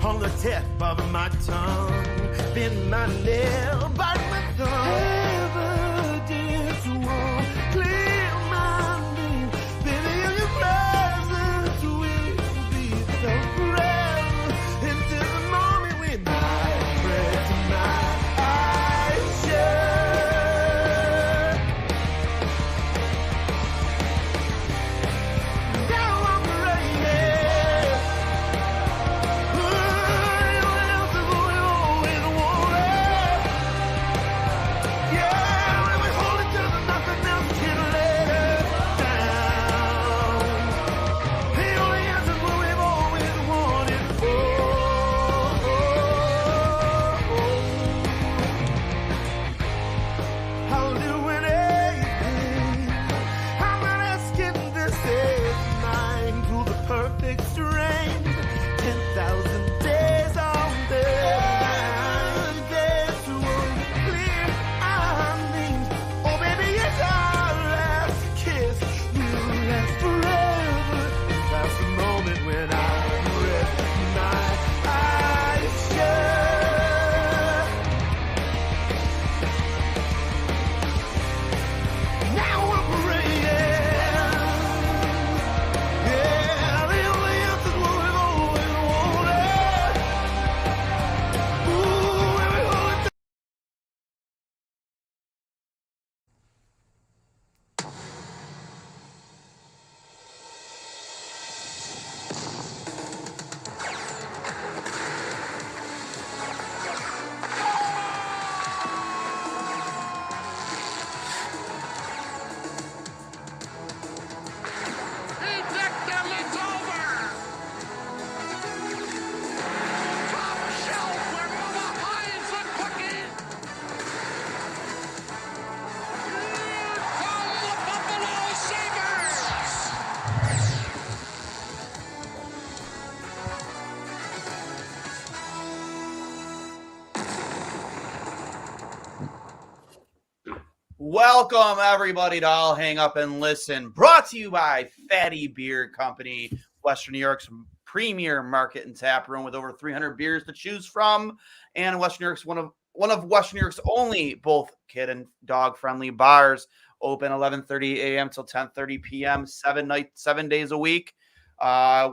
on the tip of my tongue. Bend my nail, bite my thumb. Evidence won't clear my name. Baby, in your presence will be so forever. Into the moment when I press my eyes shut. Now I'm ready. Welcome, everybody, to All Hang Up and Listen, brought to you by Fatty Beer Company, Western New York's premier market and tap room with over 300 beers to choose from, and Western New York's one of Western New York's only both kid and dog friendly bars, open 11:30 a.m. till 10:30 p.m. 7 days a week,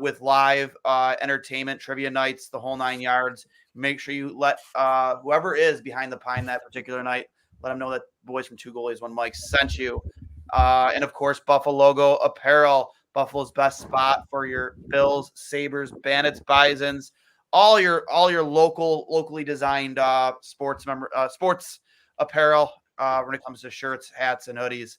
with live entertainment, trivia nights, the whole 9 yards. Make sure you let whoever is behind the pine that particular night, let them know that Boys from Two Goalies One Mic sent you. And of course, Buffalo Logo Apparel, Buffalo's best spot for your Bills, Sabres, Bandits, Bisons, all your locally designed sports apparel when it comes to shirts, hats, and hoodies.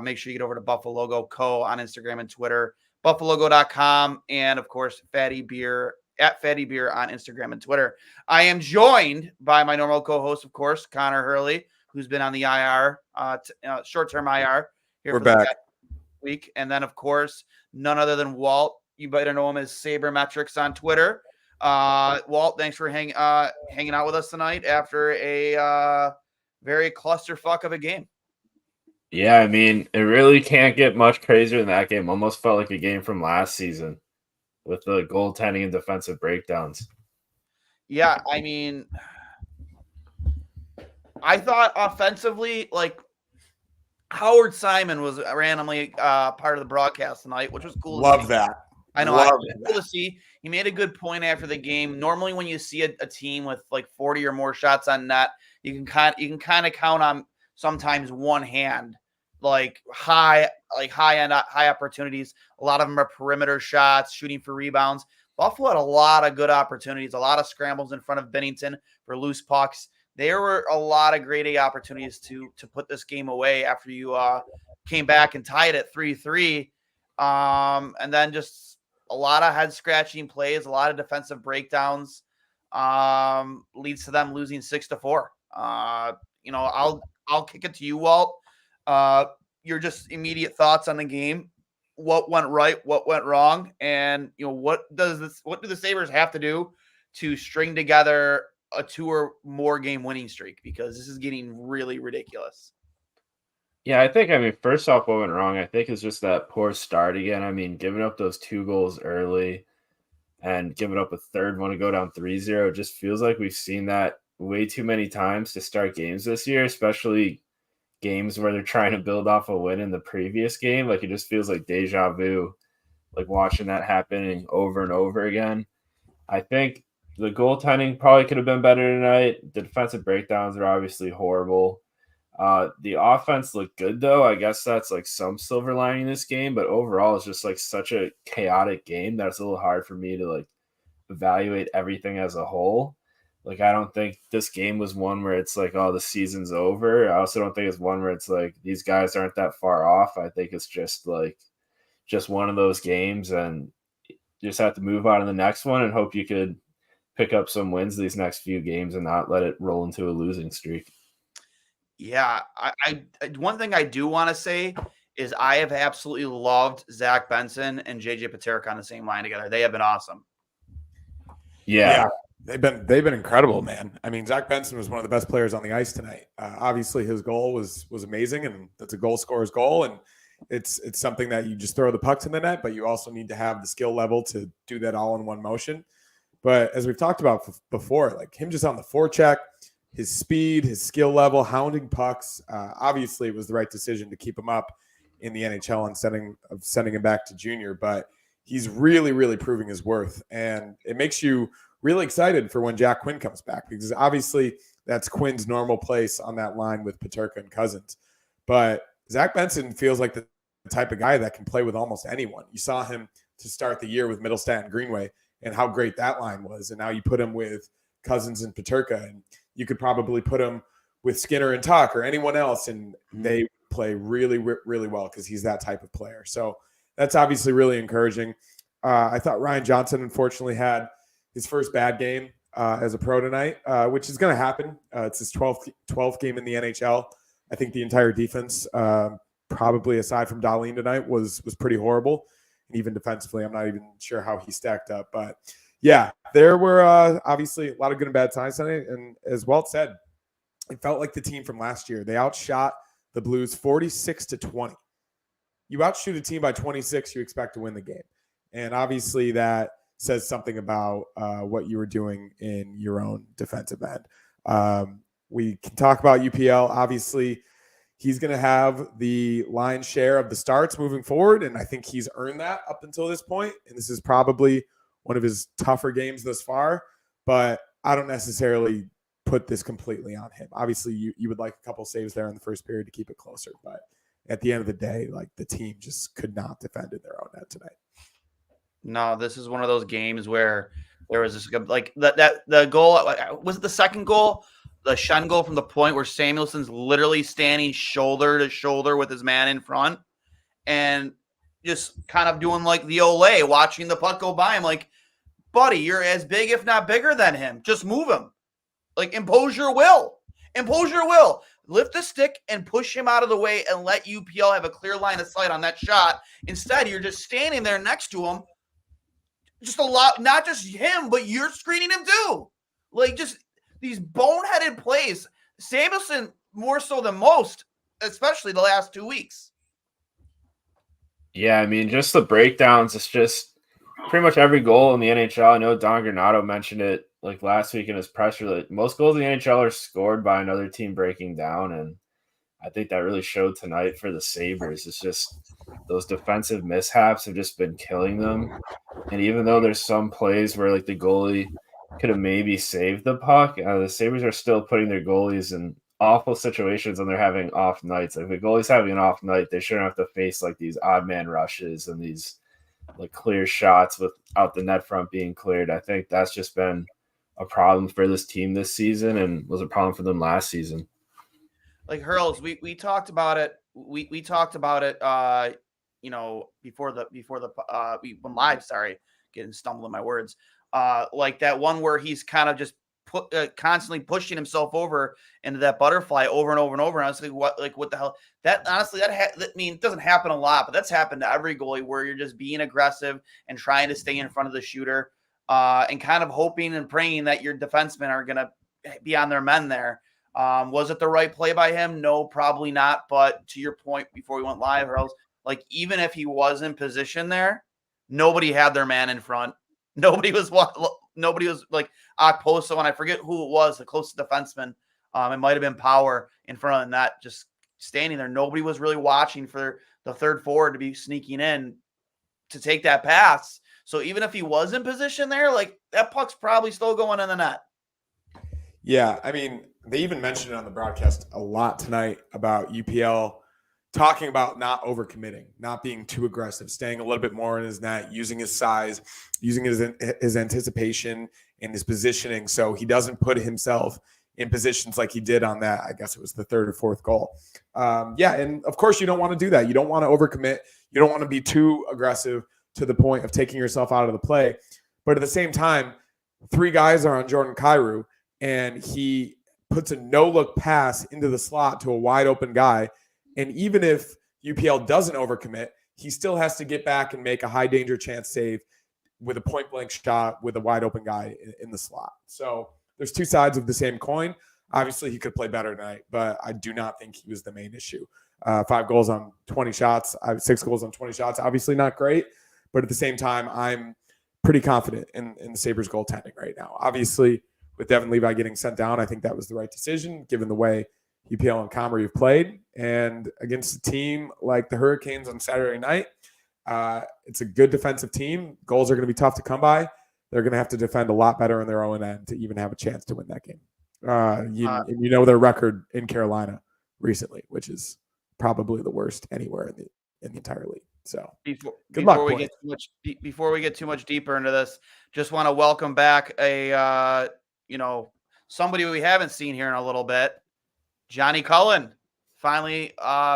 Make sure you get over to Buffalo Logo Co. on Instagram and Twitter, buffalogo.com, and of course, Fatty Beer at Fatty Beer on Instagram and Twitter. I am joined by my normal co-host, of course, Connor Hurley, who's been on the IR, short-term IR here We're for back. the week. And then, of course, none other than Walt. You better know him as Sabermetrics on Twitter. Walt, thanks for hanging out with us tonight after a very clusterfuck of a game. Yeah, I mean, it really can't get much crazier than that game. Almost felt like a game from last season with the goaltending and defensive breakdowns. Yeah, I mean, I thought offensively, like, Howard Simon was randomly part of the broadcast tonight, which was cool. Love that. I know. Love cool to see. He made a good point after the game. Normally, when you see a team with like 40 or more shots on net, you can kind of count on sometimes one hand, like high opportunities. A lot of them are perimeter shots, shooting for rebounds. Buffalo had a lot of good opportunities, a lot of scrambles in front of Bennington for loose pucks. There were a lot of grade A opportunities to put this game away after you came back and tied it 3-3. And then just a lot of head scratching plays, a lot of defensive breakdowns, leads to them losing 6-4. I'll kick it to you, Walt. Your just immediate thoughts on the game. What went right, what went wrong, and what do the Sabres have to do to string together a 2 or more game winning streak, because this is getting really ridiculous. Yeah, I think, first off, what went wrong, I think, is just that poor start again. Giving up those 2 goals early. and giving up a third one to go down 3-0. It just feels like we've seen that way too many times to start games this year, especially games where they're trying to build off a win in the previous game. Like, it just feels like deja vu, like watching that happening over and over again. I think the goaltending probably could have been better tonight. The defensive breakdowns are obviously horrible. The offense looked good, though. I guess that's like some silver lining in this game, but overall it's just like such a chaotic game that it's a little hard for me to like evaluate everything as a whole. Like, I don't think this game was one where it's like, oh, the season's over. I also don't think it's one where it's like these guys aren't that far off. I think it's just one of those games, and you just have to move on to the next one and hope you could pick up some wins these next few games and not let it roll into a losing streak. Yeah, I one thing I do want to say is I have absolutely loved Zach Benson and JJ Paterka on the same line together. They have been awesome. Yeah. They've been incredible, man. I mean, Zach Benson was one of the best players on the ice tonight. Obviously, his goal was amazing, and that's a goal scorer's goal, and it's something that you just throw the puck to the net, but you also need to have the skill level to do that all in one motion. But as we've talked about before, like him just on the forecheck, his speed, his skill level, hounding pucks. Obviously, it was the right decision to keep him up in the NHL instead of sending him back to junior. But he's really, really proving his worth. And it makes you really excited for when Jack Quinn comes back, because obviously that's Quinn's normal place on that line with Paterka and Cousins. But Zach Benson feels like the type of guy that can play with almost anyone. You saw him to start the year with Middlestat and Greenway and how great that line was. And now you put him with Cousins and Paterka, and you could probably put him with Skinner and Tuck or anyone else, and they play really, really well because he's that type of player. So that's obviously really encouraging. I thought Ryan Johnson, unfortunately, had his first bad game as a pro tonight, which is going to happen. It's his 12th game in the NHL. I think the entire defense, probably aside from Dahlin tonight, was pretty horrible. And even defensively, I'm not even sure how he stacked up. But yeah, there were obviously a lot of good and bad signs tonight. And as Walt said, it felt like the team from last year. They outshot the Blues 46-20. You outshoot a team by 26, you expect to win the game. And obviously that says something about what you were doing in your own defensive end. We can talk about UPL. Obviously, he's going to have the lion's share of the starts moving forward, and I think he's earned that up until this point. And this is probably one of his tougher games thus far, but I don't necessarily put this completely on him. Obviously, you would like a couple saves there in the first period to keep it closer, but at the end of the day, like, the team just could not defend in their own net tonight. No, this is one of those games where there was this, like, the goal. Was it the second goal? The Shen goal from the point where Samuelson's literally standing shoulder to shoulder with his man in front and just kind of doing like the Olay, watching the puck go by him. Like, buddy, you're as big, if not bigger than him. Just move him. Like, impose your will. Impose your will. Lift the stick and push him out of the way and let UPL have a clear line of sight on that shot. Instead, you're just standing there next to him. Just a lot, not just him, but you're screening him too. Like, just these boneheaded plays. Samuelson more so than most, especially the last 2 weeks. Yeah, I mean, just the breakdowns. It's just pretty much every goal in the NHL. I know Don Granato mentioned it like last week in his press release. Most goals in the NHL are scored by another team breaking down, and I think that really showed tonight for the Sabres. It's just those defensive mishaps have just been killing them. And even though there's some plays where like the goalie could have maybe saved the puck, the Sabres are still putting their goalies in awful situations when they're having off nights. Like, if the goalie's having an off night, they shouldn't have to face like these odd man rushes and these like clear shots without the net front being cleared. I think that's just been a problem for this team this season and was a problem for them last season. Like, Hurls, we talked about it. We talked about it before we went live, sorry, getting stumbled in my words. Like that one where he's kind of just constantly pushing himself over into that butterfly over and over and over. And I was like, what the hell? That honestly, it doesn't happen a lot, but that's happened to every goalie where you're just being aggressive and trying to stay in front of the shooter, and kind of hoping and praying that your defensemen are going to be on their men there. Was it the right play by him? No, probably not. But to your point before we went live, Hurls, like, even if he was in position there, nobody had their man in front. Nobody was like Okposo, and I forget who it was, the closest defenseman. It might have been Power in front of the net, just standing there. Nobody was really watching for the third forward to be sneaking in to take that pass. So even if he was in position there, like that puck's probably still going in the net. Yeah, I mean, they even mentioned it on the broadcast a lot tonight about UPL talking about not overcommitting, not being too aggressive, staying a little bit more in his net, using his size, using his anticipation and his positioning so he doesn't put himself in positions like he did on that. I guess it was the third or fourth goal. Yeah, and of course you don't want to do that. You don't want to overcommit. You don't want to be too aggressive to the point of taking yourself out of the play. But at the same time, 3 guys are on Jordan Kyrou, and he puts a no-look pass into the slot to a wide-open guy. And even if UPL doesn't overcommit, he still has to get back and make a high-danger chance save with a point-blank shot with a wide-open guy in the slot. So there's 2 sides of the same coin. Obviously, he could play better tonight, but I do not think he was the main issue. 5 goals on 20 shots, 6 goals on 20 shots. Obviously not great, but at the same time, I'm pretty confident in the Sabres goaltending right now. Obviously, with Devin Levi getting sent down, I think that was the right decision, given the way UPL and Comrie have played. And against a team like the Hurricanes on Saturday night, it's a good defensive team. Goals are going to be tough to come by. They're going to have to defend a lot better on their own end to even have a chance to win that game. You know their record in Carolina recently, which is probably the worst anywhere in the entire league. So before we get too much deeper into this, just want to welcome back a somebody we haven't seen here in a little bit, Johnny Cullen, finally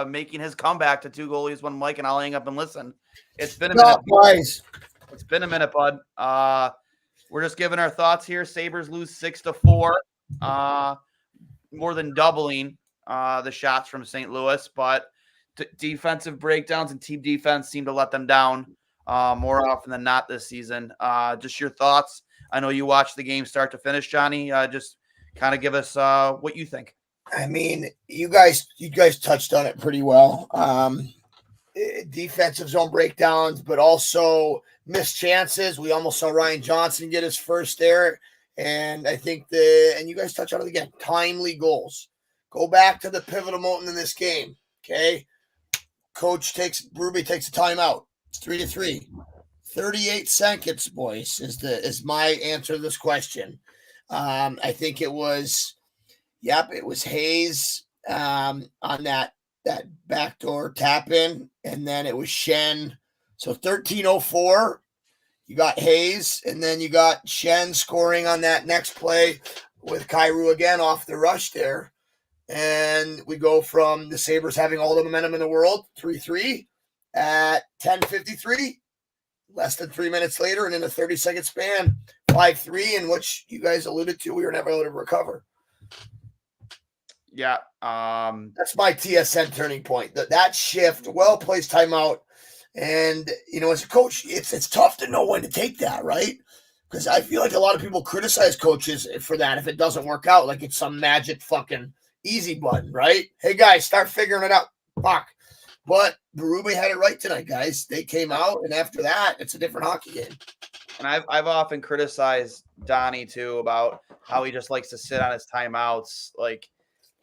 making his comeback to 2 goalies, 1 mic, and I'll hang up and listen. It's been a minute, guys. It's been a minute, bud. We're just giving our thoughts here. Sabres lose 6-4, more than doubling the shots from St. Louis, but defensive breakdowns and team defense seem to let them down more often than not this season. Just your thoughts. I know you watched the game start to finish, Johnny. Just kind of give us what you think. I mean, you guys touched on it pretty well. Defensive zone breakdowns, but also missed chances. We almost saw Ryan Johnson get his first there. And I think and you guys touch on it again, timely goals. Go back to the pivotal moment in this game. Okay. Berube takes a timeout. It's 3-3. 38 seconds, boys, is my answer to this question. I think it was Hayes on that backdoor tap in, and then it was Shen. So 13:04, you got Hayes, and then you got Shen scoring on that next play with Kyrou again off the rush there. And we go from the Sabres having all the momentum in the world, 3-3, at 10:53, less than 3 minutes later, and in a 30-second span, 5-3, in which you guys alluded to, we were never able to recover. Yeah. That's my TSN turning point. That shift, well-placed timeout. And, as a coach, it's tough to know when to take that, right? Because I feel like a lot of people criticize coaches for that if it doesn't work out, like it's some magic fucking easy button, right? Hey, guys, start figuring it out. Fuck. But Berube had it right tonight, guys. They came out, and after that, it's a different hockey game. And I've often criticized Donnie, too, about how he just likes to sit on his timeouts. Like,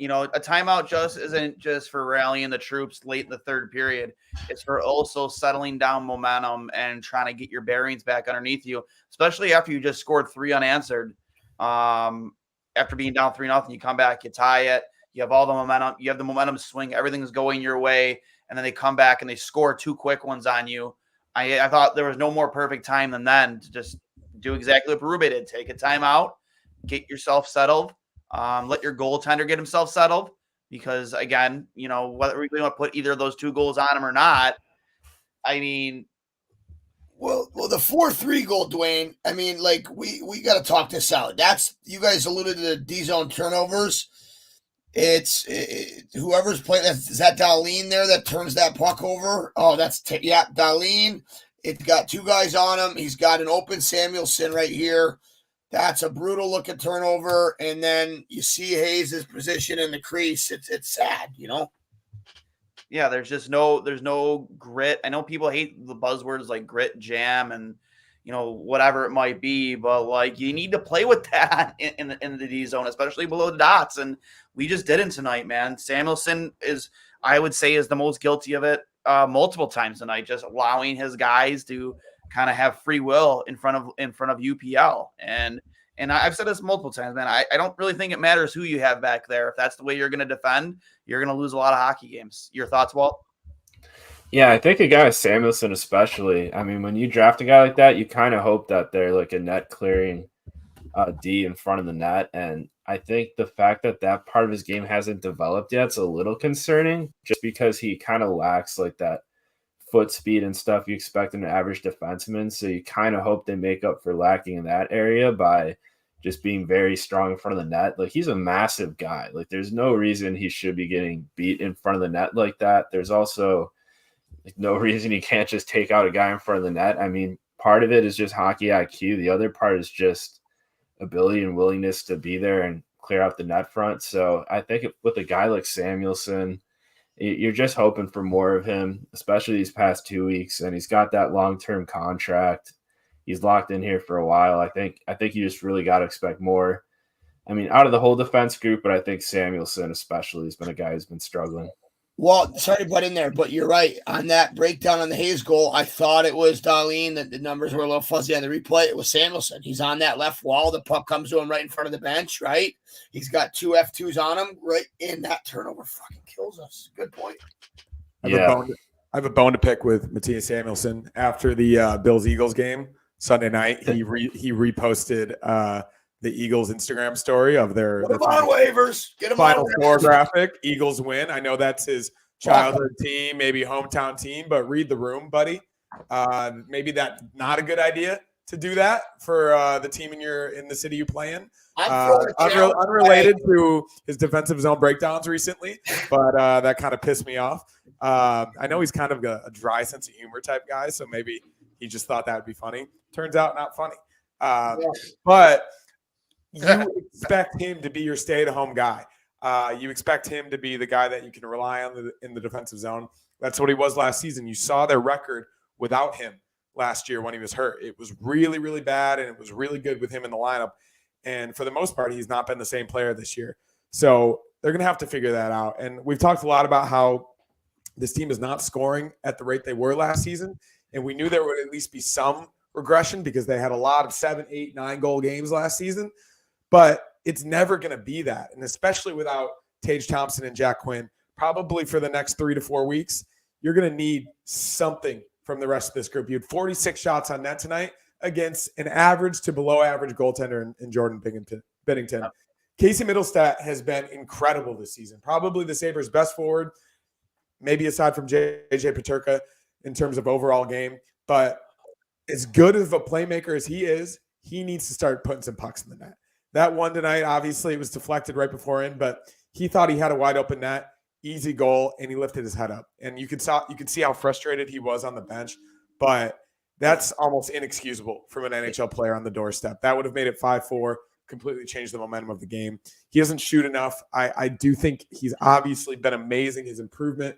a timeout just isn't just for rallying the troops late in the third period. It's for also settling down momentum and trying to get your bearings back underneath you, especially after you just scored 3 unanswered. After being down 3-0, you come back, you tie it, you have all the momentum, you have the momentum swing, everything's going your way, and then they come back and they score 2 quick ones on you. I thought there was no more perfect time than then to just do exactly what Berube did. Take a timeout, get yourself settled, let your goaltender get himself settled, because again, whether we want to put either of those 2 goals on him or not, I mean, Well, the 4-3 goal, Duane, I mean, like, we got to talk this out. You guys alluded to the D-zone turnovers. It's whoever's playing, is that Dahlin there that turns that puck over? Oh, Dahlin. It's got 2 guys on him. He's got an open Samuelson right here. That's a brutal looking turnover. And then you see Hayes' position in the crease. It's sad, Yeah, there's no grit. I know people hate the buzzwords like grit, jam, and whatever it might be. But like, you need to play with that in the D zone, especially below the dots. And we just didn't tonight, man. Samuelson I would say, is the most guilty of it multiple times tonight, just allowing his guys to kind of have free will in front of UPL. And I've said this multiple times, man. I don't really think it matters who you have back there. If that's the way you're going to defend, you're going to lose a lot of hockey games. Your thoughts, Walt? Yeah, I think a guy like Samuelson especially. I mean, when you draft a guy like that, you kind of hope that they're like a net clearing D in front of the net. And I think the fact that that part of his game hasn't developed yet is a little concerning, just because he kind of lacks like that foot speed and stuff you expect in an average defenseman. So you kind of hope they make up for lacking in that area by just being very strong in front of the net. Like, he's a massive guy. Like, there's no reason he should be getting beat in front of the net like that. There's also no reason you can't just take out a guy in front of the net. I mean, part of it is just hockey IQ. The other part is just ability and willingness to be there and clear out the net front. So I think with a guy like Samuelson, you're just hoping for more of him, especially these past 2 weeks. And he's got that long-term contract. He's locked in here for a while. I think you just really got to expect more. I mean, out of the whole defense group, but I think Samuelson especially has been a guy who's been struggling. Well, sorry to butt in there, but you're right. On that breakdown on the Hayes goal, I thought it was Darlene. That the numbers were a little fuzzy on the replay. It was Samuelson. He's on that left wall. The puck comes to him right in front of the bench, right? He's got 2 F2s on him, right? In that turnover fucking kills us. Good point. I have a bone to pick with Matthias Samuelson after the Bills-Eagles game Sunday night. He reposted the Eagles Instagram story of their waivers. Get him final on score graphic. Eagles win. I know that's his childhood team, maybe hometown team, but read the room, buddy. Maybe that's not a good idea to do that for the team in the city you play in. Unrelated to his defensive zone breakdowns recently, but that kind of pissed me off. I know he's kind of a dry sense of humor type guy, so maybe he just thought that would be funny. Turns out not funny. But you expect him to be your stay-at-home guy. You expect him to be the guy that you can rely on in the defensive zone. That's what he was last season. You saw their record without him last year when he was hurt. It was really, really bad, and it was really good with him in the lineup. And for the most part, he's not been the same player this year. So they're going to have to figure that out. And we've talked a lot about how this team is not scoring at the rate they were last season. And we knew there would at least be some regression because they had a lot of 7, 8, 9 goal games last season. But it's never going to be that. And especially without Tage Thompson and Jack Quinn, probably for the next 3 to 4 weeks, you're going to need something from the rest of this group. You had 46 shots on net tonight against an average to below average goaltender in Jordan Binnington. Casey Middlestat has been incredible this season. Probably the Sabres' best forward, maybe aside from JJ Peterka in terms of overall game. But as good of a playmaker as he is, he needs to start putting some pucks in the net. That one tonight, obviously, it was deflected right before in, but he thought he had a wide open net, easy goal, and he lifted his head up. And you could see how frustrated he was on the bench, but that's almost inexcusable from an NHL player on the doorstep. That would have made it 5-4, completely changed the momentum of the game. He doesn't shoot enough. I do think he's obviously been amazing, his improvement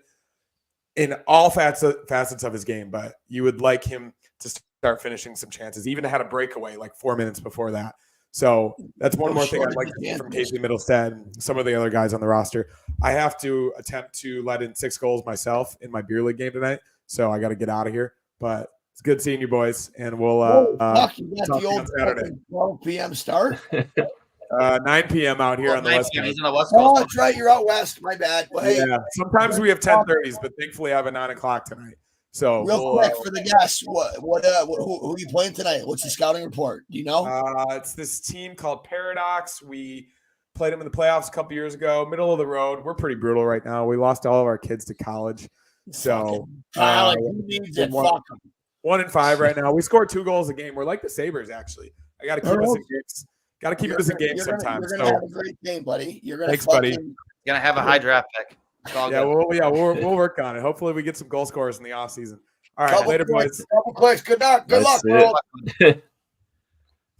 in all facets of his game, but you would like him to start finishing some chances. He even had a breakaway like 4 minutes before that. So that's one more thing I'd like to see from Casey Middlestat and some of the other guys on the roster. I have to attempt to let in 6 goals myself in my beer league game tonight, so I got to get out of here. But it's good seeing you boys, and we'll talk the old Saturday. 12 p.m. start. 9 p.m. out here on the West Coast. He's on the West Coast. Oh, that's right. You're out west. My bad. Well, hey, yeah, sometimes we have 10:30s, but thankfully I have a 9 o'clock tonight. So real quick for the guests, who are you playing tonight? What's the scouting report? Do you know? It's this team called Paradox. We played them in the playoffs a couple years ago. Middle of the road. We're pretty brutal right now. We lost all of our kids to college. So who needs it? Fuck 1-5 right now. We scored 2 goals a game. We're like the Sabres, actually. I got to keep us in games. Got to keep us in games sometimes. You're gonna have a great game, buddy. You're gonna thanks, buddy. Gonna have a high draft pick. We'll work on it. Hopefully we get some goal scorers in the off season. All right, later, boys. Couple clicks. Good luck, bro.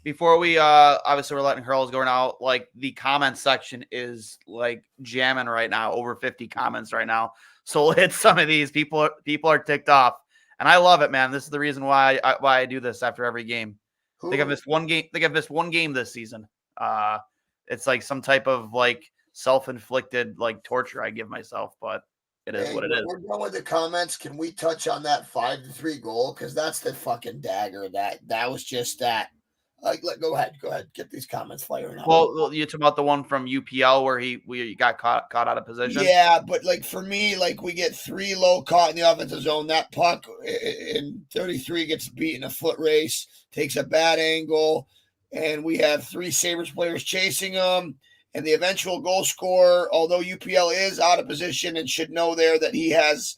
Before we obviously we're letting Hurls go now, like the comment section is like jamming right now, over 50 comments right now. So we'll hit some of these. People are ticked off And I love it, man. This is the reason why I do this after every game. I think I've Who? missed one game. I think I've missed one game this season. It's like some type of like self-inflicted like torture I give myself, but it is Hey, what it is. we're done with the comments. Can we touch on that 5-3 goal? Because that's the fucking dagger. That was just that. Go ahead. Get these comments firing up. Well, you talk about the one from UPL where we got caught out of position. Yeah, but like for me, like we get 3 low caught in the offensive zone. That puck in 33 gets beat in a foot race, takes a bad angle, and we have 3 Sabres players chasing them. And the eventual goal scorer, although UPL is out of position and should know there that he has,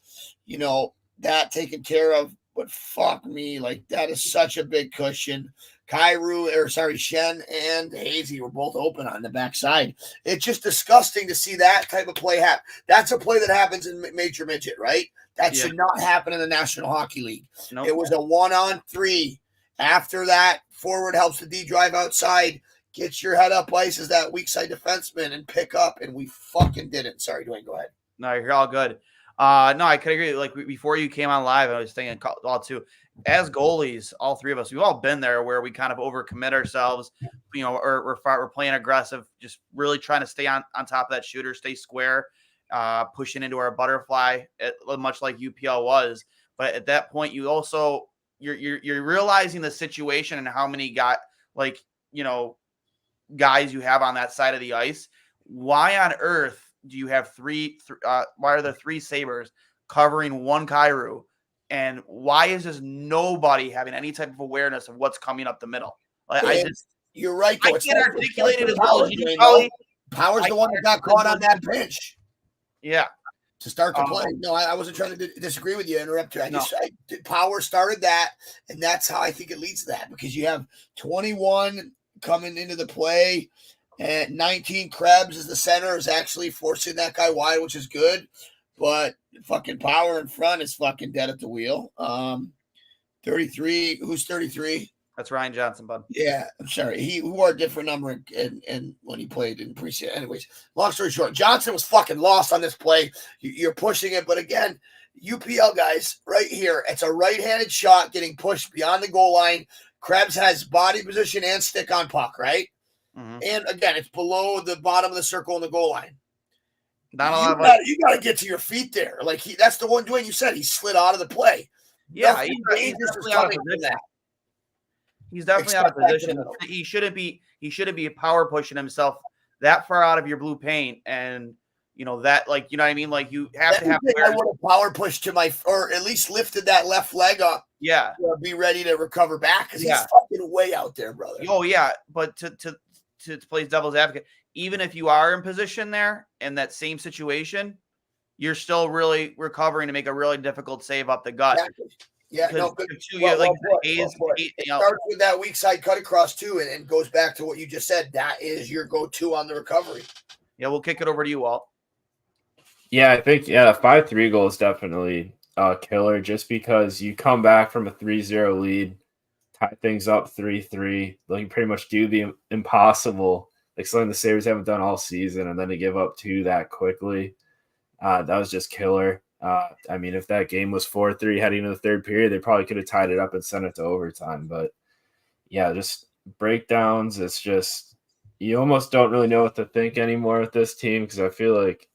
that taken care of. But fuck me, like that is such a big cushion. Shen and Hazy were both open on the backside. It's just disgusting to see that type of play happen. That's a play that happens in Major Midget, right? That should not happen in the National Hockey League. Nope. It was a 1-on-3. After that, forward helps the D drive outside, gets your head up ice as that weak side defenseman and pick up, and we fucking didn't. Sorry, Duane, go ahead. No, you're all good. No, I could agree. Like before you came on live, I was thinking all too. As goalies, all 3 of us, we've all been there where we kind of overcommit ourselves, or we're playing aggressive, just really trying to stay on top of that shooter, stay square, pushing into our butterfly, much like UPL was. But at that point, you also you're realizing the situation and how many guys you have on that side of the ice. Why on earth do you have why are there 3 Sabres covering 1 Kyrou? And why is just nobody having any type of awareness of what's coming up the middle? Like you're right. I can't articulate it as well as you do, Kelly. Power's the one that got caught on that pinch. Yeah. To start the play. No, I wasn't trying to disagree with you, interrupt you. Power started that, and that's how I think it leads to that, because you have 21 coming into the play, and 19 Krebs as the center is actually forcing that guy wide, which is good. But fucking Power in front is fucking dead at the wheel. 33. Who's 33? That's Ryan Johnson, bud. Yeah, I'm sorry. He wore a different number and when he played in preseason. Anyways, long story short, Johnson was fucking lost on this play. You're pushing it, but again, UPL guys, right here, it's a right-handed shot getting pushed beyond the goal line. Krebs has body position and stick on puck, right? Mm-hmm. And again, it's below the bottom of the circle in the goal line. You got to get to your feet there. Like that's the one Duane you said he slid out of the play. Yeah, he's definitely out of position. He's definitely out of position. He shouldn't be power pushing himself that far out of your blue paint, and that, like, you know what I mean? Like you have to have. I would have power pushed to or at least lifted that left leg up. Yeah, be ready to recover back because he's fucking way out there, brother. Oh yeah, but to play devil's advocate, even if you are in position there in that same situation, you're still really recovering to make a really difficult save up the gut. Exactly. Yeah, no, good. It starts with that weak side cut across too, and goes back to what you just said. That is your go-to on the recovery. Yeah, we'll kick it over to you, Walt. Yeah, I think the 5-3 goal is definitely a killer, just because you come back from a 3-0 lead, tie things up 3-3, like pretty much do the impossible, like something the Sabres haven't done all season, and then to give up 2 that quickly. That was just killer. I mean, if that game was 4-3 heading into the third period, they probably could have tied it up and sent it to overtime. But yeah, just breakdowns. It's just, you almost don't really know what to think anymore with this team, because I feel like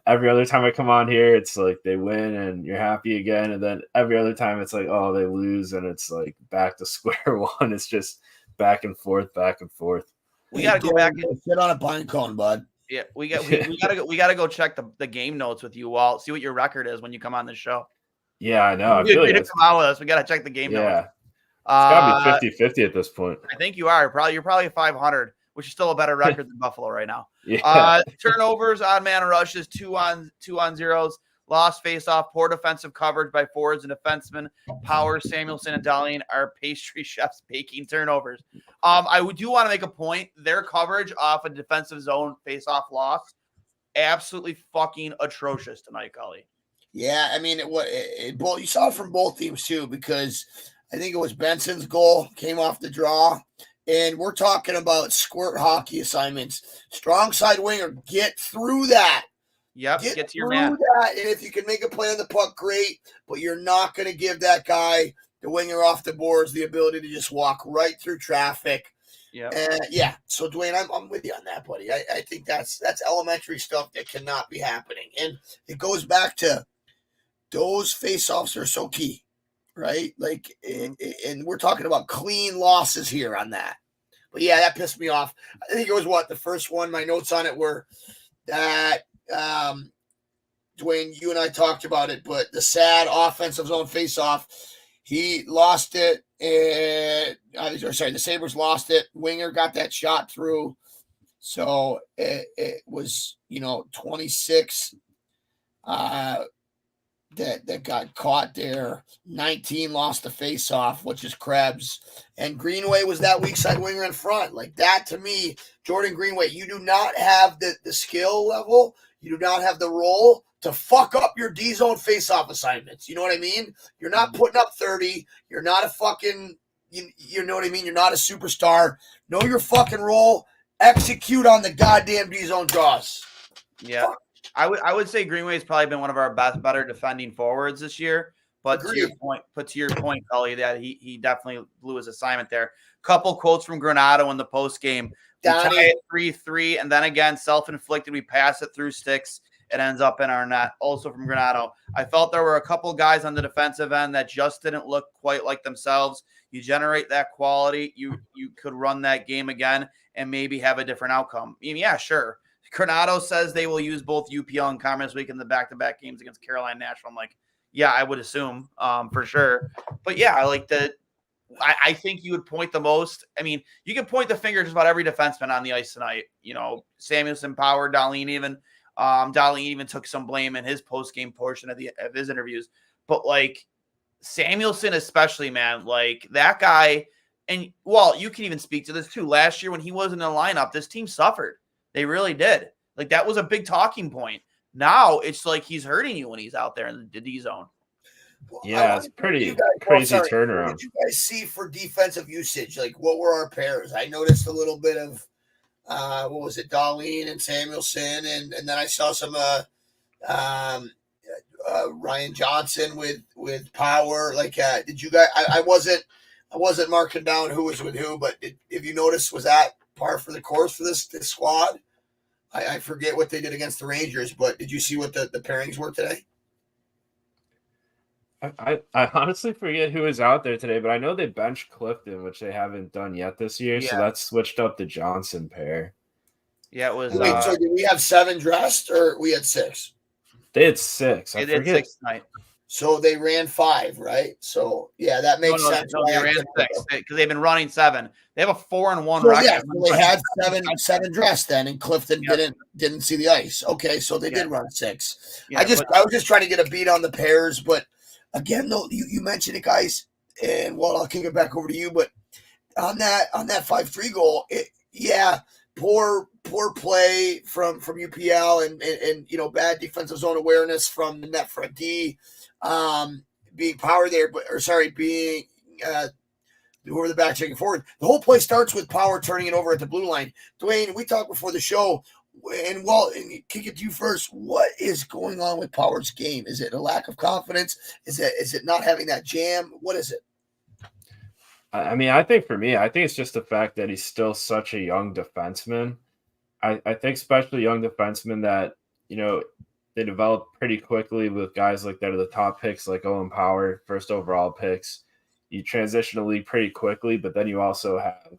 every other time I come on here, it's like they win and you're happy again. And then every other time it's like, oh, they lose, and it's like back to square one. It's just back and forth, back and forth. We got to go back and sit on a pine cone, bud. Yeah, we got to go check the game notes with you, Walt. See what your record is when you come on the show. Yeah, I know. I feel like come out with us. We got to check the game notes. Yeah, it's got to be 50-50 at this point. I think you are. You're probably 500, which is still a better record than Buffalo right now. Yeah. Turnovers, odd man rushes, 2 on zeros, lost face-off, poor defensive coverage by forwards and defensemen. Power, Samuelson, and Dahlian are pastry chefs baking turnovers. I do want to make a point. Their coverage off a defensive zone face-off loss, absolutely fucking atrocious tonight, Cully. Yeah, I mean, you saw it from both teams too, because I think it was Benson's goal came off the draw. And we're talking about squirt hockey assignments. Strong side winger, get through that. Yep, get to your through man. that, and if you can make a play on the puck, great. But you're not going to give that guy, the winger off the boards, the ability to just walk right through traffic. Yeah. So Duane, I'm with you on that, buddy. I think that's elementary stuff that cannot be happening, and it goes back to those face-offs are so key, right? Like, and we're talking about clean losses here on that. But yeah, that pissed me off. I think it was the first one. My notes on it were that Duane, you and I talked about it, but the sad offensive zone face-off, he lost it. The Sabres lost it. Winger got that shot through. So it was, 26 that got caught there. 19 lost the face-off, which is Krebs. And Greenway was that weak side winger in front. Like that, to me, Jordan Greenway, you do not have the skill level. You do not have the role to fuck up your D-zone face-off assignments. You know what I mean? You're not putting up 30. You're not a fucking, you know what I mean? You're not a superstar. Know your fucking role. Execute on the goddamn D-zone draws. Yeah. Fuck. I would say Greenway has probably been one of our better defending forwards this year. But Agreed. to your point, Cully, that he definitely blew his assignment there. Couple quotes from Granato in the post game. We tie it 3-3, and then again, self-inflicted. We pass it through sticks. It ends up in our net. Also from Granato, I felt there were a couple guys on the defensive end that just didn't look quite like themselves. You generate that quality, you could run that game again and maybe have a different outcome. I mean, yeah, sure. Granato says they will use both UPL and Carmen this week in the back-to-back games against Carolina National. I'm like, yeah, I would assume for sure. But yeah, I like that. I think you would point the most. I mean, you could point the finger just about every defenseman on the ice tonight. Samuelson, Power, Dahlin even. Dahlin even took some blame in his post-game portion of his interviews. But like Samuelson especially, man, like that guy, and well, you can even speak to this too. Last year when he wasn't in the lineup, this team suffered. They really did. Like that was a big talking point. Now it's like he's hurting you when he's out there in the D zone. Yeah, it's pretty crazy turnaround. What did you guys see for defensive usage? Like, what were our pairs? I noticed a little bit of, what was it, Dahlin and Samuelson, and then I saw some Ryan Johnson with Power. Like, did you guys? I wasn't marking down who was with who, but if you noticed, was that par for the course for this squad? I forget what they did against the Rangers, but did you see what the pairings were today? I honestly forget who was out there today, but I know they benched Clifton, which they haven't done yet this year. Yeah. So that's switched up the Johnson pair. Yeah, it was. Wait, so did we have 7 dressed or we had 6? They had 6. They did 6 tonight. So they ran 5, right? So yeah, that makes sense. No, they ran 6 because they've been running 7. They have a 4-1 record. Yeah, so they had 7 dressed then, and Clifton didn't see the ice. Okay, so they did run 6. Yeah, I was just trying to get a beat on the pairs, but again, though, you mentioned it, guys, and I'll kick it back over to you. But on that 5-3 goal, poor play from UPL and bad defensive zone awareness from the net front D. Being Power there, being whoever the back checking forward. The whole play starts with Power turning it over at the blue line. Duane, we talked before the show, and kick it to you first. What is going on with Power's game? Is it a lack of confidence? Is it not having that jam? What is it? I mean, I think it's just the fact that he's still such a young defenseman. I think especially young defensemen that, they develop pretty quickly with guys like that are the top picks, like Owen Power, first overall picks. You transition to league pretty quickly, but then you also have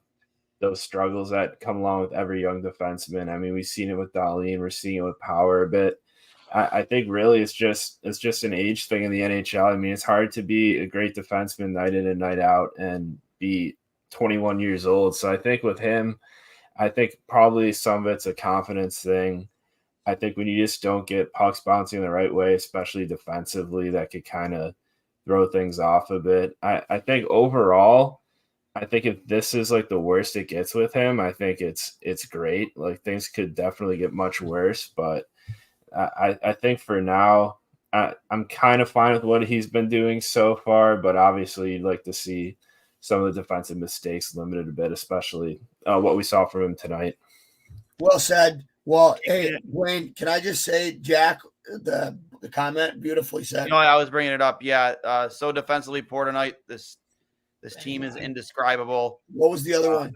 those struggles that come along with every young defenseman. I mean, we've seen it with Dahlin, we're seeing it with Power a bit. I think really it's just an age thing in the NHL. I mean, it's hard to be a great defenseman night in and night out and be 21 years old. So I think with him, I think probably some of it's a confidence thing. I think when you just don't get pucks bouncing the right way, especially defensively, that could kind of throw things off a bit. I think overall, I think if this is like the worst it gets with him, I think it's great. Like things could definitely get much worse, but I think for now, I'm kind of fine with what he's been doing so far, but obviously you'd like to see some of the defensive mistakes limited a bit, especially what we saw from him tonight. Well said. Well, hey, Wayne, can I just say, Jack, the comment beautifully said. You know, I was bringing it up. Yeah, so defensively poor tonight. This team is indescribable. What was the other one?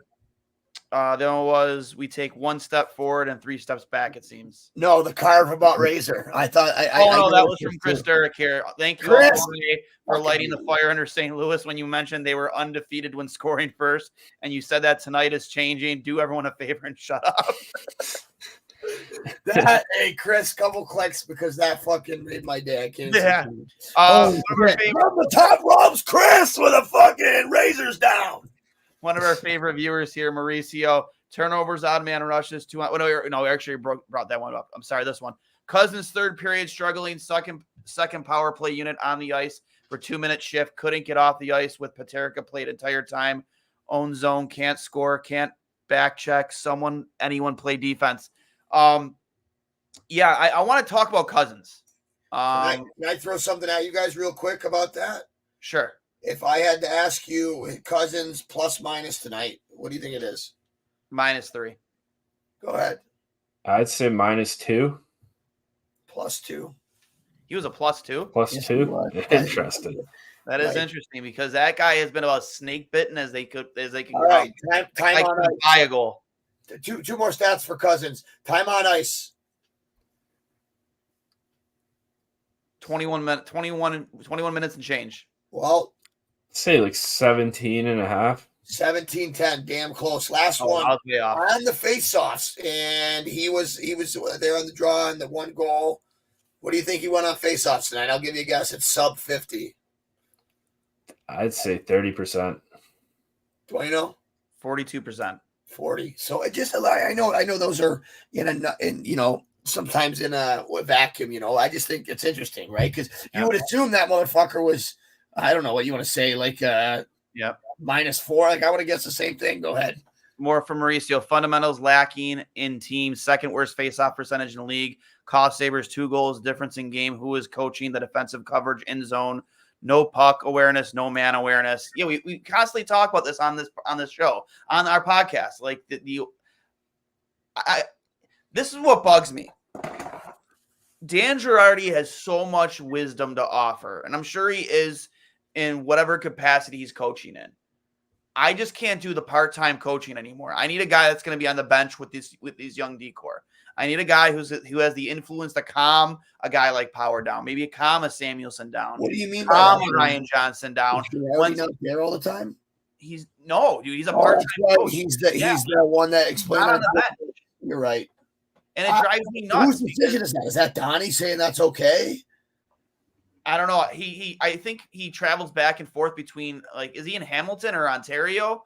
The other one was we take one step forward and 3 steps back, it seems. No, the carve about Razor. I thought no, that was from Chris Durrick here. Thank you Chris! all for lighting the fire under St. Louis when you mentioned they were undefeated when scoring first. And you said that tonight is changing. Do everyone a favor and shut up. Hey, Chris, couple clicks because that fucking made my day. I can't the top robs Chris with a fucking razors down. One of our favorite viewers here, Mauricio. Turnovers, odd man rushes. No, actually brought that one up. I'm sorry, this one. Cousins third period struggling, second power play unit on the ice for 2-minute shift. Couldn't get off the ice with Paterka played entire time. Own zone, can't score, can't back check. Anyone play defense. I want to talk about Cousins. Can I throw something at you guys real quick about that? Sure. If I had to ask you Cousins plus minus tonight, what do you think it is? -3. Go ahead. I'd say -2. +2. He was a +2. +2. Interesting. That is interesting because that guy has been about snake bitten as they can. All right, time on ice. Buy a goal. Two more stats for Cousins. Time on ice. 21 minutes and change. Well, say like 17.5. 17-10, damn close. Last one on the faceoffs, and he was there on the draw and the one goal. What do you think he went on faceoffs tonight? I'll give you a guess. It's sub 50. I'd say 30%. Do I know? 42%. 40. So it just I know those are sometimes in a vacuum. I just think it's interesting, right? Because you would assume that motherfucker was, I don't know what you want to say, like -4. Like I would have guessed the same thing. Go ahead. More from Mauricio. Fundamentals lacking in team. Second worst face-off percentage in the league. Cost Sabres 2 goals difference in game. Who is coaching the defensive coverage in zone? No puck awareness, no man awareness. Yeah, we constantly talk about this on this show, on our podcast. Like this is what bugs me. Dan Girardi has so much wisdom to offer, and I'm sure he is in whatever capacity he's coaching in. I just can't do the part-time coaching anymore. I need a guy that's going to be on the bench with these young decor. I need a guy who has the influence to calm a guy like Power down. Maybe calm a Samuelson down. What do you mean? Calm a Ryan Johnson down. He's not there all the time. He's a part-time coach. He's the one that explained on the bench. You're right. And it drives me nuts. Whose decision is that? Is that Donnie saying that's okay? I don't know. I think he travels back and forth between, like, is he in Hamilton or Ontario?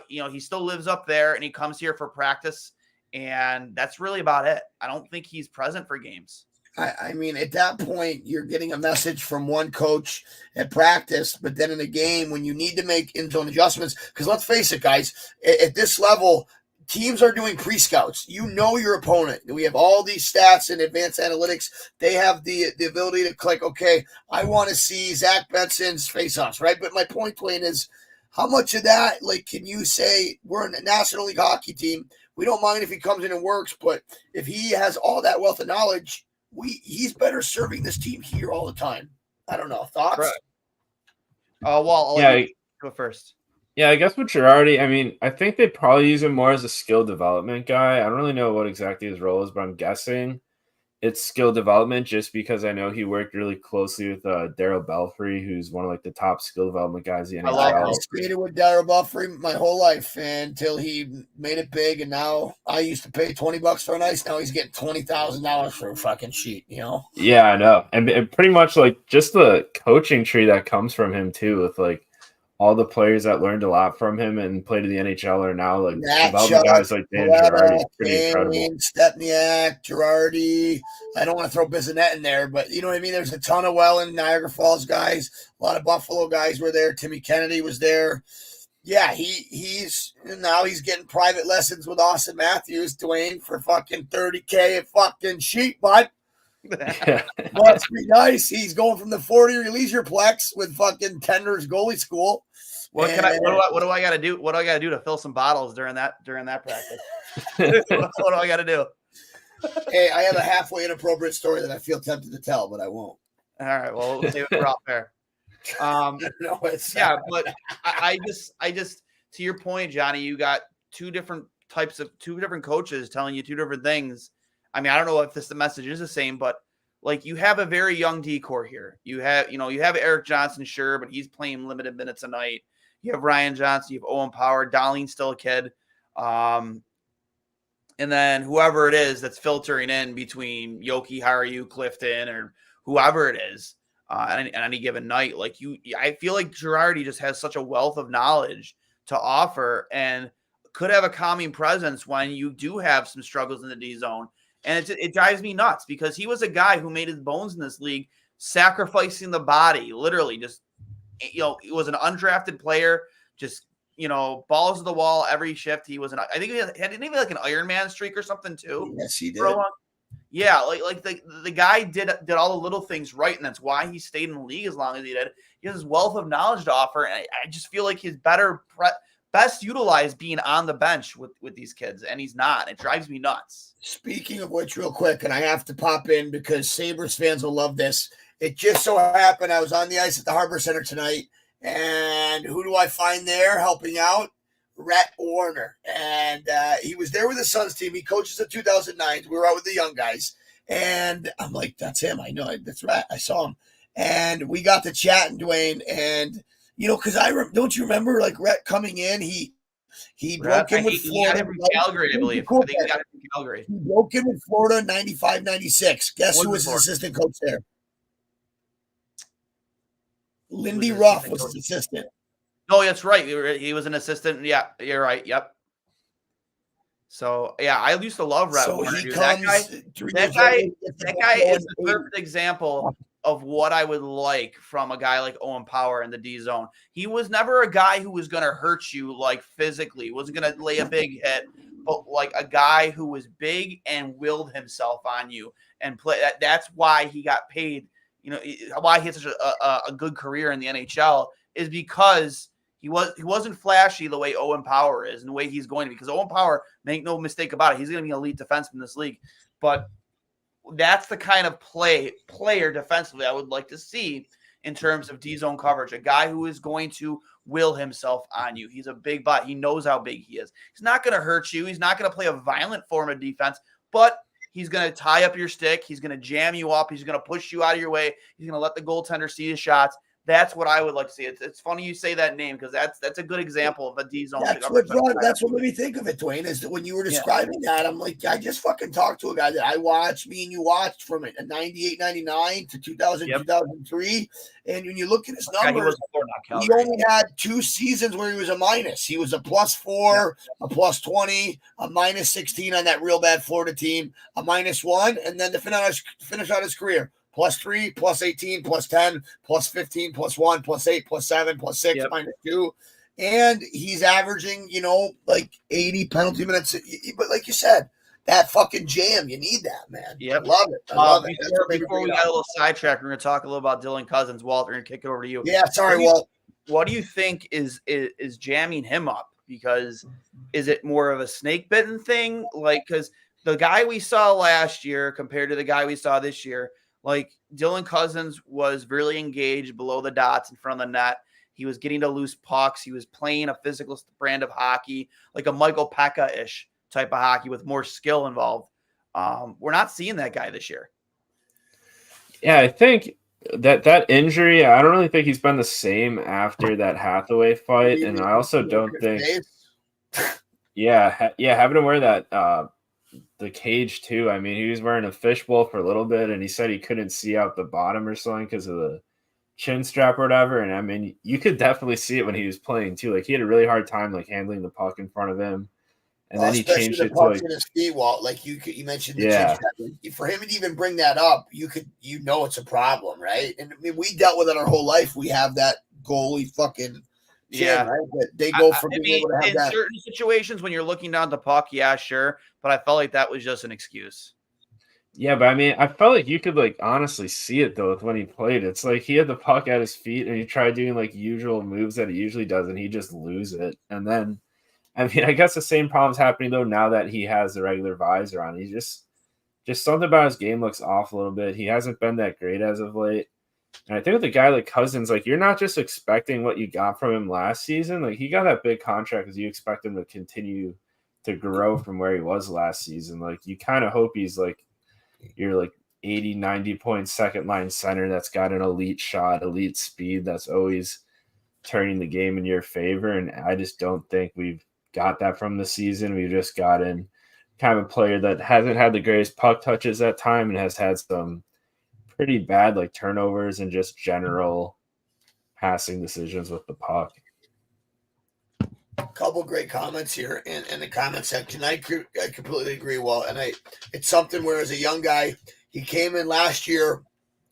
He still lives up there and he comes here for practice, and that's really about it. I don't think he's present for games. I mean, at that point, you're getting a message from one coach at practice, but then in a game when you need to make in-zone adjustments, because let's face it, guys, at this level, teams are doing pre-scouts. You know your opponent. We have all these stats and advanced analytics. They have the ability to click, okay, I want to see Zach Benson's face-offs, right? But my point, Dwayne, is how much of that, like, can you say we're a National League hockey team? We don't mind if he comes in and works, but if he has all that wealth of knowledge, he's better serving this team here all the time. I don't know. Thoughts? Right. I'll let you go first. Yeah, I guess with Girardi, I mean, I think they probably use him more as a skill development guy. I don't really know what exactly his role is, but I'm guessing it's skill development just because I know he worked really closely with Darryl Belfry, who's one of like the top skill development guys in the NHL. I skated with Darryl Belfry my whole life until he made it big, and now I used to pay $20 for an ice. Now he's getting $20,000 for a fucking sheet, Yeah, I know. And pretty much like just the coaching tree that comes from him too, with like all the players that learned a lot from him and played in the NHL are now like development guys like Dan Girardi. Pretty incredible. Stepniak, Girardi. I don't want to throw Bissonnette in there, but you know what I mean? There's a ton of Welland, Niagara Falls guys. A lot of Buffalo guys were there. Timmy Kennedy was there. Yeah, he's getting private lessons with Austin Matthews, Dwayne, for fucking $30K a fucking sheet, bud. Must be nice. He's going from the 40 Leisureplex with fucking Tender's goalie school. What do I got to do? What do I got to do to fill some bottles during that practice? What do I got to do? Hey, I have a halfway inappropriate story that I feel tempted to tell, but I won't. All right, well, we'll save it for off there. No, it's Yeah, but I just to your point, Johnny, you got two different coaches telling you two different things. I mean, I don't know if the message is the same, but like you have a very young decor here. You have Eric Johnson, sure, but he's playing limited minutes a night. You have Ryan Johnson, you have Owen Power, Darlene's still a kid. And then whoever it is that's filtering in between Yoki, Haru, Clifton, or whoever it is on any given night. Like I feel like Girardi just has such a wealth of knowledge to offer and could have a calming presence when you do have some struggles in the D zone. And it drives me nuts because he was a guy who made his bones in this league, sacrificing the body, literally just, he was an undrafted player, just, balls to the wall every shift. He was I think he had maybe like an Iron Man streak or something too. Yes, he did. Yeah, like the guy did all the little things right, and that's why he stayed in the league as long as he did. He has this wealth of knowledge to offer, and I just feel like he's best utilized being on the bench with these kids, and he's not. It drives me nuts. Speaking of which, real quick, and I have to pop in because Sabres fans will love this. It just so happened I was on the ice at the Harbor Center tonight, and who do I find there helping out? Rhett Warner. And he was there with the Suns team. He coaches the 2009s. We were out with the young guys. And I'm like, that's him. I know. That's Rhett. I saw him. And we got to chatting, Duane. And, because don't you remember, like, Rhett coming in? He broke in with Florida. He got him from Calgary, I believe. I think he got him from Calgary. He broke in with Florida 95, 96. Guess who was his assistant coach there? Lindy Ruff was his assistant. No, that's right. He was an assistant. Yeah, you're right. Yep. So, yeah, I used to love Rhett Warner. That guy is the perfect example of what I would like from a guy like Owen Power in the D zone. He was never a guy who was going to hurt you, like, physically. He wasn't going to lay a big hit, but like a guy who was big and willed himself on you and play. That's why he got paid. Why he had such a good career in the NHL is because he wasn't flashy the way Owen Power is and the way he's going to be. Because Owen Power, make no mistake about it, he's going to be an elite defenseman in this league. But that's the kind of player defensively I would like to see in terms of D-zone coverage. A guy who is going to will himself on you. He's a big bot. He knows how big he is. He's not going to hurt you. He's not going to play a violent form of defense, but he's going to tie up your stick. He's going to jam you up. He's going to push you out of your way. He's going to let the goaltender see his shots. That's what I would like to see. It's funny you say that name because that's a good example of a D-zone. That's what made me think of it, Duane, is that when you were describing that, I'm like, I just fucking talked to a guy that I watched, me and you watched from it, 98, 99 to 2000, 2003. And when you look at his numbers, he only had 2 seasons where he was a minus. He was a +4, a +20, a -16 on that real bad Florida team, a -1, and then to finish out his career. +3, +18, +10, +15, +1, +8, +7, +6, -2. And he's averaging, like 80 penalty minutes. But like you said, that fucking jam, you need that, man. Yep. I love it. I love it. Before we got a little sidetracked, we're going to talk a little about Dylan Cousins. Walt, we're going to kick it over to you. Yeah, sorry, Walt. What do you think is jamming him up? Because is it more of a snake bitten thing? Like, because the guy we saw last year compared to the guy we saw this year, like Dylan Cousins was really engaged below the dots in front of the net. He was getting to loose pucks. He was playing a physical brand of hockey, like a Michael Pekka-ish type of hockey with more skill involved. We're not seeing that guy this year. Yeah, I think that injury, I don't really think he's been the same after that Hathaway fight. And I also don't think having to wear that the cage too. I mean, he was wearing a fishbowl for a little bit, and he said he couldn't see out the bottom or something because of the chin strap or whatever. And I mean, you could definitely see it when he was playing too. Like he had a really hard time like handling the puck in front of him, and then he changed it to like his feet, Walt. Like you mentioned, the chin strap. For him to even bring that up, it's a problem, right? And I mean, we dealt with it our whole life. We have that goalie fucking. Right? But they go from being able to have in that. Certain situations when you're looking down the puck, yeah, sure. But I felt like that was just an excuse. Yeah, but I mean, I felt like you could like honestly see it though when he played. It's like he had the puck at his feet and he tried doing like usual moves that he usually does, and he just lose it. And then, I mean, I guess the same problem's happening though now that he has the regular visor on. just something about his game looks off a little bit. He hasn't been that great as of late. And I think with a guy like Cousins, like you're not just expecting what you got from him last season. Like he got that big contract because you expect him to continue to grow from where he was last season. Like you kind of hope he's like your like 80, 90 point second line center that's got an elite shot, elite speed that's always turning the game in your favor. And I just don't think we've got that from the season. We've just gotten kind of a player that hasn't had the greatest puck touches at time and has had some pretty bad like turnovers and just general passing decisions with the puck. A couple great comments here in the comment section. I completely agree, Walt. And it's something where as a young guy, he came in last year.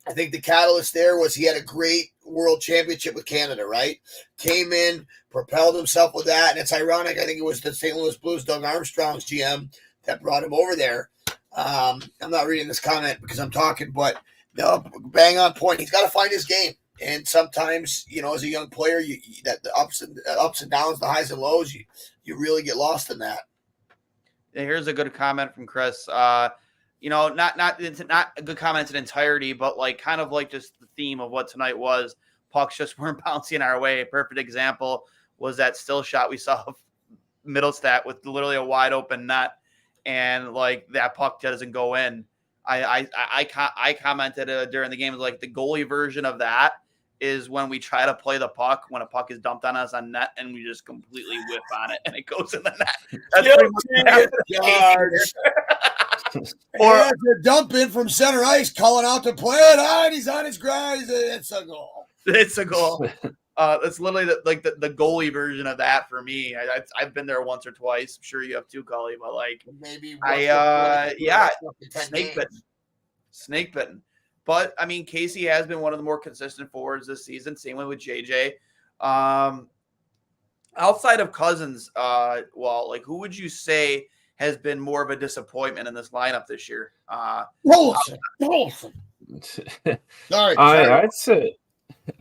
I think the catalyst there was he had a great world championship with Canada, right? Came in, propelled himself with that. And it's ironic. I think it was the St. Louis Blues, Doug Armstrong's GM, that brought him over there. I'm not reading this comment because I'm talking, but no, bang on point. He's got to find his game. And sometimes, as a young player, that the ups and downs, the highs and lows, you really get lost in that. Here's a good comment from Chris. Not a good comment in entirety, but like kind of like just the theme of what tonight was. Pucks just weren't bouncing our way. A perfect example was that still shot we saw of Middlestat with literally a wide open net, and like that puck doesn't go in. I commented during the game, like the goalie version of that is when we try to play the puck when a puck is dumped on us on net and we just completely whip on it and it goes in the net. That's pretty much or a dump in from center ice, calling out to play it on. He's on his grind. It's a goal. It's a goal. It's literally the goalie version of that for me. I've been there once or twice. I'm sure you have too, Cully, but like maybe snake bitten. But I mean, Casey has been one of the more consistent forwards this season. Same way with JJ. Outside of Cousins, like who would you say has been more of a disappointment in this lineup this year? Rolson. Sorry.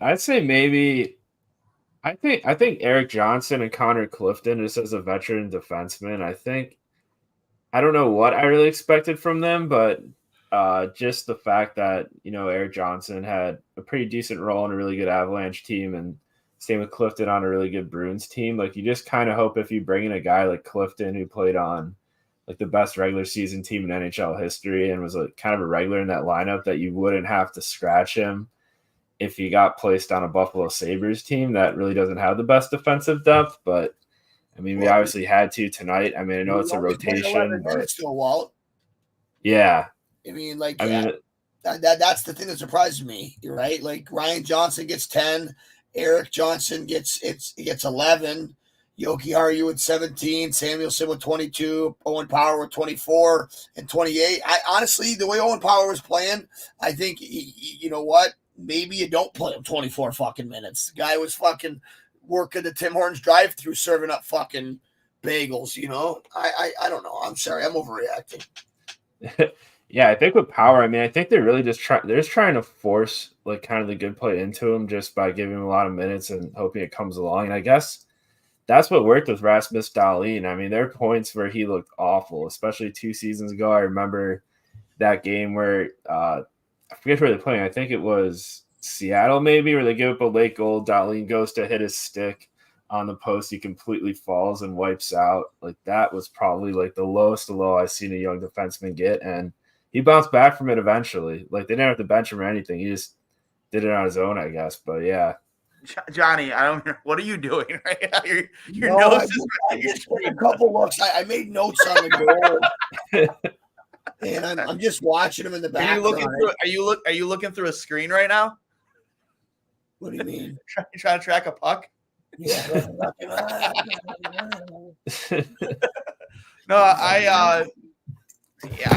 I'd say maybe. I think Eric Johnson and Connor Clifton, just as a veteran defenseman, I don't know what I really expected from them, but just the fact that, Eric Johnson had a pretty decent role in a really good Avalanche team, and same with Clifton on a really good Bruins team. Like you just kind of hope if you bring in a guy like Clifton who played on like the best regular season team in NHL history and was like kind of a regular in that lineup, that you wouldn't have to scratch him if he got placed on a Buffalo Sabres team that really doesn't have the best defensive depth. But I mean, we obviously had to tonight. I mean, I know it's a rotation, but still, Walt. Yeah. I mean, that's the thing that surprises me. You're right. Like Ryan Johnson gets 10, Eric Johnson gets 11, Yoki Haru with 17, Samuelson with 22, Owen Power with 24 and 28. I honestly, the way Owen Power was playing, I think you know what? Maybe you don't play him 24 fucking minutes. The guy was fucking working the Tim Hortons drive-thru, serving up fucking bagels. I don't know. I'm sorry, I'm overreacting. Yeah, I think with Power, I mean, I think they're really they're just trying to force like kind of the good play into him just by giving him a lot of minutes and hoping it comes along. And I guess that's what worked with Rasmus Dahlin. I mean, there are points where he looked awful, especially 2 seasons ago. I remember that game where I forget where they're playing. I think it was Seattle maybe, where they give up a late goal. Dahlin goes to hit his stick on the post. He completely falls and wipes out. Like that was probably like the lowest low I've seen a young defenseman get. And he bounced back from it eventually. Like they didn't have to bench him or anything. He just did it on his own, I guess. But yeah. Johnny, what are you doing right now? Your no, nose I just took a couple looks. I made notes on the goal. And I'm just watching him in the back. Are you looking through a screen right now? What do you mean? You trying to track a puck? Yeah. No, I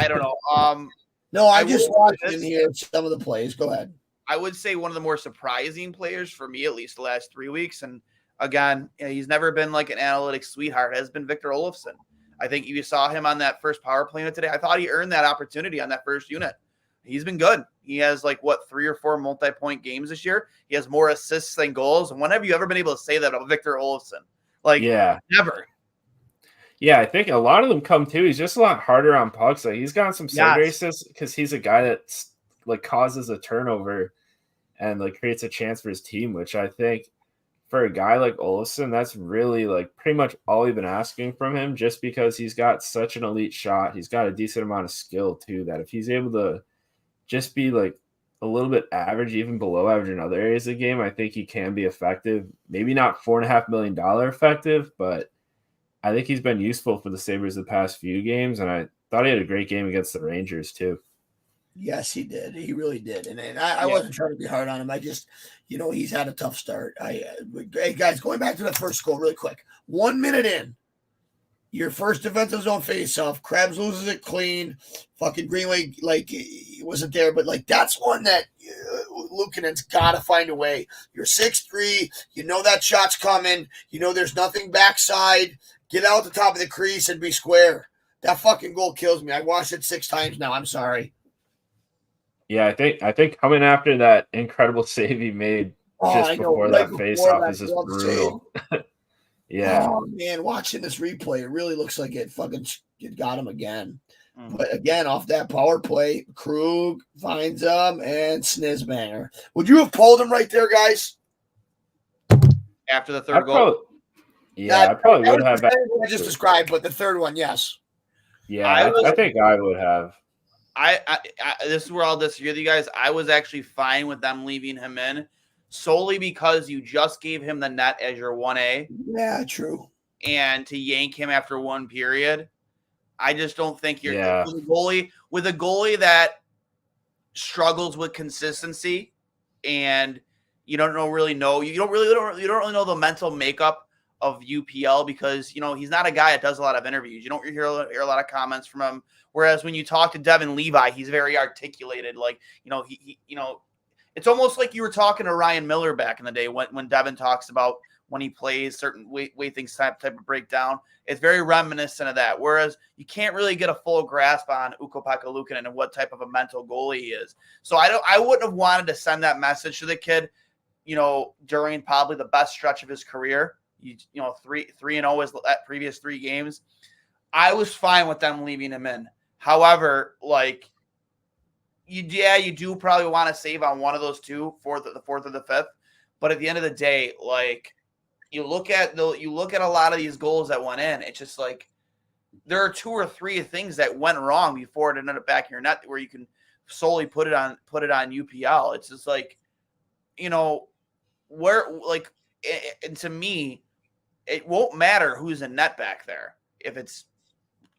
don't know. No, I just watched him here some of the plays. Go ahead. I would say one of the more surprising players for me, at least the last 3 weeks. And again, he's never been like an analytics sweetheart, has been Victor Olofsson. I think you saw him on that first power play unit today. I thought he earned that opportunity on that first unit. He's been good. He has 3 or 4 multi-point games this year. He has more assists than goals. And when have you ever been able to say that about Victor Olofsson? Never. Yeah, I think a lot of them come too. He's just a lot harder on pucks. Like he's gotten some save races because he's a guy that's like causes a turnover and like creates a chance for his team, which I think for a guy like Olsen, that's really like pretty much all we've been asking from him, just because he's got such an elite shot. He's got a decent amount of skill too, that if he's able to just be like a little bit average, even below average in other areas of the game, I think he can be effective. Maybe not $4.5 million effective, but I think he's been useful for the Sabres the past few games, and I thought he had a great game against the Rangers too. Yes, he did. He really did. And I wasn't trying to be hard on him. I just, he's had a tough start. Hey, guys, going back to the first goal really quick. 1 minute in, your first defensive zone face-off, Krebs loses it clean. Fucking Greenway, he wasn't there. But, that's one that Luukkonen's got to find a way. You're 6'3". You know that shot's coming. You know there's nothing backside. Get out the top of the crease and be square. That fucking goal kills me. I watched it 6 times now. I'm sorry. Yeah, I think coming after that incredible save he made before that face-off is just brutal. Yeah. Oh, man, watching this replay, it really looks like it got him again. But again, off that power play, Krug finds him and Snizbanger. Would you have pulled him right there, guys? After the third goal? I probably would have. I just described, but the third one, yes. Yeah, I think I would have. I this is where I'll disagree with you guys. I was actually fine with them leaving him in solely because you just gave him the net as your 1A. Yeah, true. And to yank him after one period, I just don't think you're with a goalie that struggles with consistency, and you don't really know the mental makeup of UPL, because he's not a guy that does a lot of interviews. You don't hear a lot of comments from him. Whereas when you talk to Devin Levi, he's very articulated. It's almost like you were talking to Ryan Miller back in the day when Devin talks about when he plays certain way things type of breakdown. It's very reminiscent of that. Whereas you can't really get a full grasp on Ukko-Pekka Luukkonen and what type of a mental goalie he is. So I wouldn't have wanted to send that message to the kid, during probably the best stretch of his career. 3-0 is at previous 3 games. I was fine with them leaving him in. However, you do probably want to save on one of those two, the fourth or the fifth. But at the end of the day, you look at a lot of these goals that went in. It's just there are 2 or 3 things that went wrong before it ended up back in your net where you can solely put it on UPL. It's just and to me, it won't matter who's in net back there. If it's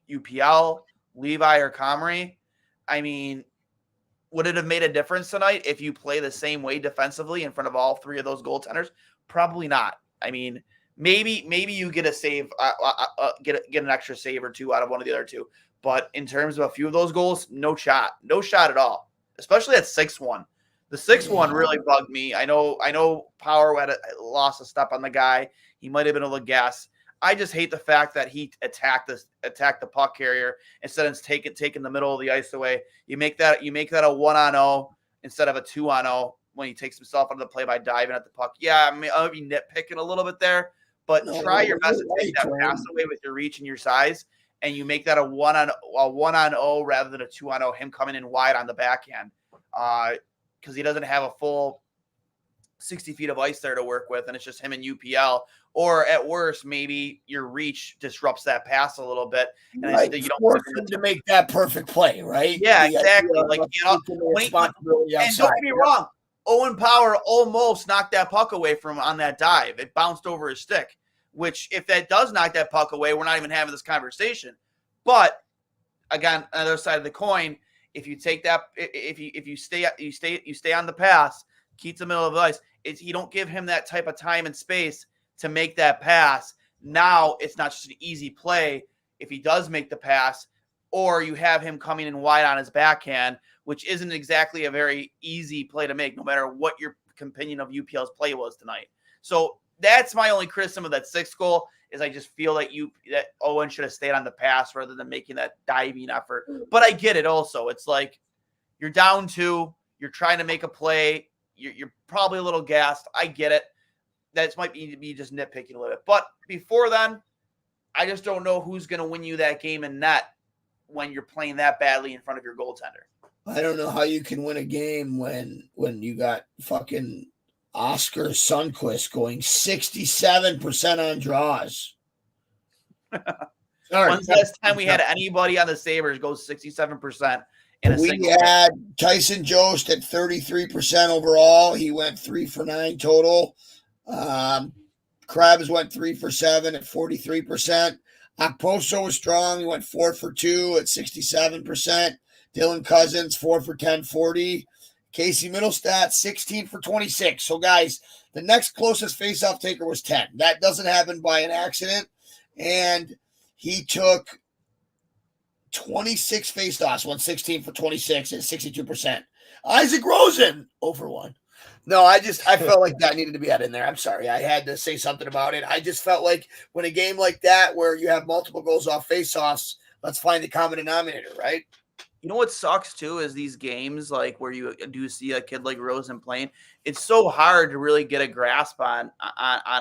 UPL, Levi, or Comrie, I mean, would it have made a difference tonight if you play the same way defensively in front of all 3 of those goaltenders? Probably not. I mean, maybe you get a save, get an extra save or 2 out of one of the other 2. But in terms of a few of those goals, no shot at all. Especially at 6-1. The 6-1 really bugged me. I know Power had lost a step on the guy. He might have been a little gas. I just hate the fact that he attacked the puck carrier instead of taking the middle of the ice away. You make that a 1-on-0 instead of a 2-on-0 when he takes himself out of the play by diving at the puck. Yeah, I'll be nitpicking a little bit there, but try your best to take that pass away with your reach and your size, and you make that a 1-on-0 rather than a 2-on-0. Him coming in wide on the backhand, because he doesn't have a full 60 feet of ice there to work with, and it's just him and UPL. Or at worst, maybe your reach disrupts that pass a little bit, and you don't force him to make that perfect play, right? Yeah, exactly. And don't get me wrong, Owen Power almost knocked that puck away from on that dive. It bounced over his stick, which if that does knock that puck away, we're not even having this conversation. But again, on the other side of the coin, if you take that, if you stay on the pass, keep the middle of the ice. You don't give him that type of time and space to make that pass. Now it's not just an easy play if he does make the pass, or you have him coming in wide on his backhand, which isn't exactly a very easy play to make, no matter what your opinion of UPL's play was tonight. So that's my only criticism of that 6th goal, is I just feel that Owen should have stayed on the pass rather than making that diving effort. But I get it also. It's you're down 2, you're trying to make a play, you're probably a little gassed. I get it. That might be just nitpicking a little bit. But before then, I just don't know who's going to win you that game in net when you're playing that badly in front of your goaltender. I don't know how you can win a game when you got fucking Oscar Sundqvist going 67% on draws. Sorry. When's the last time we had anybody on the Sabres go 67% in a single We had Tyson Jost at 33% overall. He went 3 for 9 total. Krabs went 3 for 7 at 43%. Okposo was strong. He went 4 for 2 at 67%. Dylan Cousins, 4 for 10, 40. Casey Middlestat, 16 for 26. So, guys, the next closest faceoff taker was 10. That doesn't happen by an accident. And he took 26 faceoffs, won 16 for 26 at 62%. Isaac Rosen, over 1. No, I felt like that needed to be added in there. I'm sorry. I had to say something about it. I just felt like when a game like that where you have multiple goals off faceoffs, let's find the common denominator, right? You know what sucks too is these games like where you do see a kid like Rosen playing. It's so hard to really get a grasp on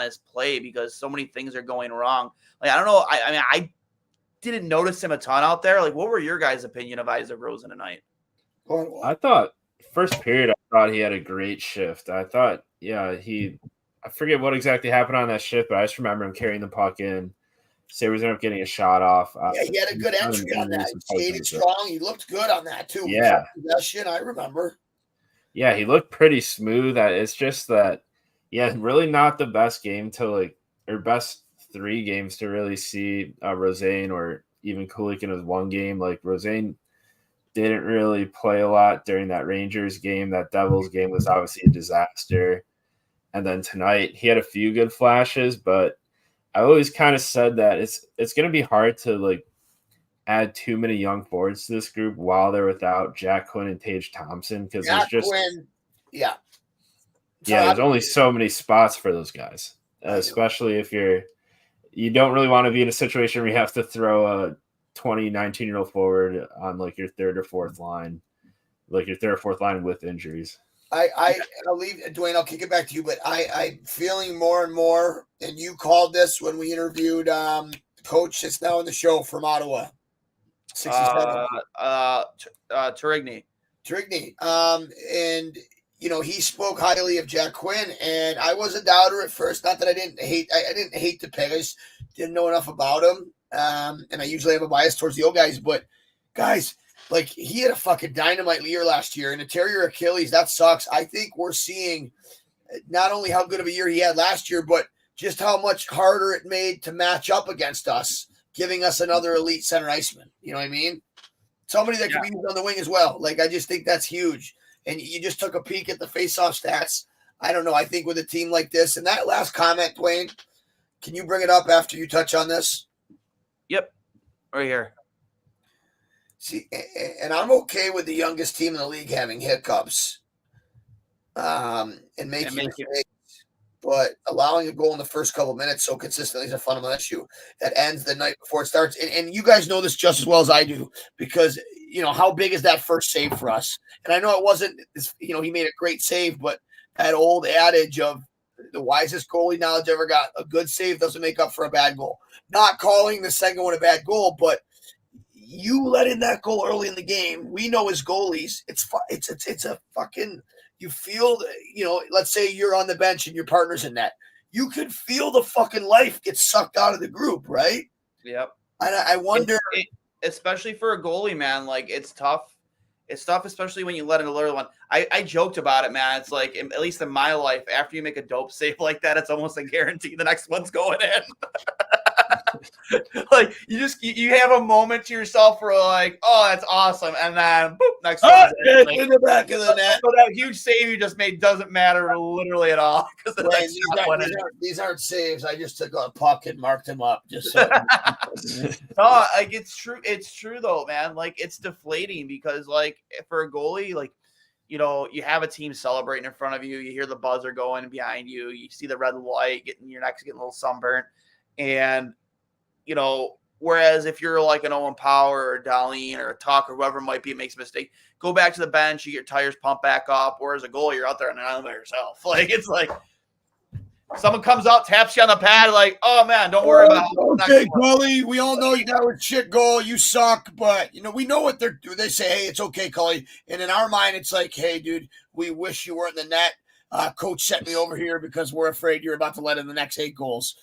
his play because so many things are going wrong. Like I don't know. I mean, I didn't notice him a ton out there. Like, what were your guys' opinion of Isaac Rosen tonight? I thought first period, I thought he had a great shift. I thought, I forget what exactly happened on that shift, but I just remember him carrying the puck in. Sabres ended up getting a shot off. Yeah, he had a good entry on that. He skated strong. He looked good on that, too. Yeah. Possession, I remember. Yeah, he looked pretty smooth. It's just that, really not the best game or best 3 games to really see Rosén or even Kulik in his one game. Like, Rosén didn't really play a lot during that Rangers game. That Devils game was obviously a disaster. And then tonight, he had a few good flashes, but I always kind of said that it's going to be hard to add too many young forwards to this group while they're without Jack Quinn and Tage Thompson because there's only so many spots for those guys, especially if you don't really want to be in a situation where you have to throw a 19-year-old forward on your third or fourth line, with injuries. I'll leave Duane. I'll kick it back to you, but I'm feeling more and more, and you called this when we interviewed coach that's now in the show from Ottawa, 67. Turigny. And he spoke highly of Jack Quinn, and I was a doubter at first. Not that I didn't hate the pick. I just didn't know enough about him, and I usually have a bias towards the old guys. But guys. He had a fucking dynamite year last year, and a terrier Achilles, that sucks. I think we're seeing not only how good of a year he had last year, but just how much harder it made to match up against us, giving us another elite center iceman. You know what I mean? Somebody that can be used on the wing as well. I just think that's huge. And you just took a peek at the faceoff stats. I don't know. I think with a team like this, and that last comment, Duane, can you bring it up after you touch on this? Yep. Right here. See, and I'm okay with the youngest team in the league having hiccups and making mistakes, but allowing a goal in the first couple minutes so consistently is a fundamental issue that ends the night before it starts. And you guys know this just as well as I do because, how big is that first save for us? And I know it wasn't, he made a great save, but that old adage of the wisest goalie knowledge ever got, a good save doesn't make up for a bad goal. Not calling the second one a bad goal, but you let in that goal early in the game. We know as goalies, it's a fucking, you feel, let's say you're on the bench and your partner's in net. You could feel the fucking life get sucked out of the group, right? Yep. And I wonder. Especially for a goalie, man, it's tough. It's tough, especially when you let in a little one. I joked about it, man. It's at least in my life, after you make a dope save like that, it's almost a guarantee the next one's going in. You have a moment to yourself where oh, that's awesome, and then boop, next one in the back of the net. So that huge save you just made doesn't matter literally at all because these aren't saves. I just took a puck and marked him up just so. No, it's true. It's true though, man. It's deflating because for a goalie, you have a team celebrating in front of you. You hear the buzzer going behind you. You see the red light, your neck's getting a little sunburnt, and whereas if you're an Owen Power or a Darlene or a Tuck or whoever it might be, makes a mistake, go back to the bench, you get your tires pumped back up. Whereas a goal, you're out there on an island by yourself. Someone comes out, taps you on the pad, like, oh man, don't worry about it. Okay, Cully, we all know you got a shit goal. You suck, but we know what they're doing. They say, hey, it's okay, Cully. And in our mind, it's like, hey, dude, we wish you weren't in the net. Coach sent me over here because we're afraid you're about to let in the next 8 goals.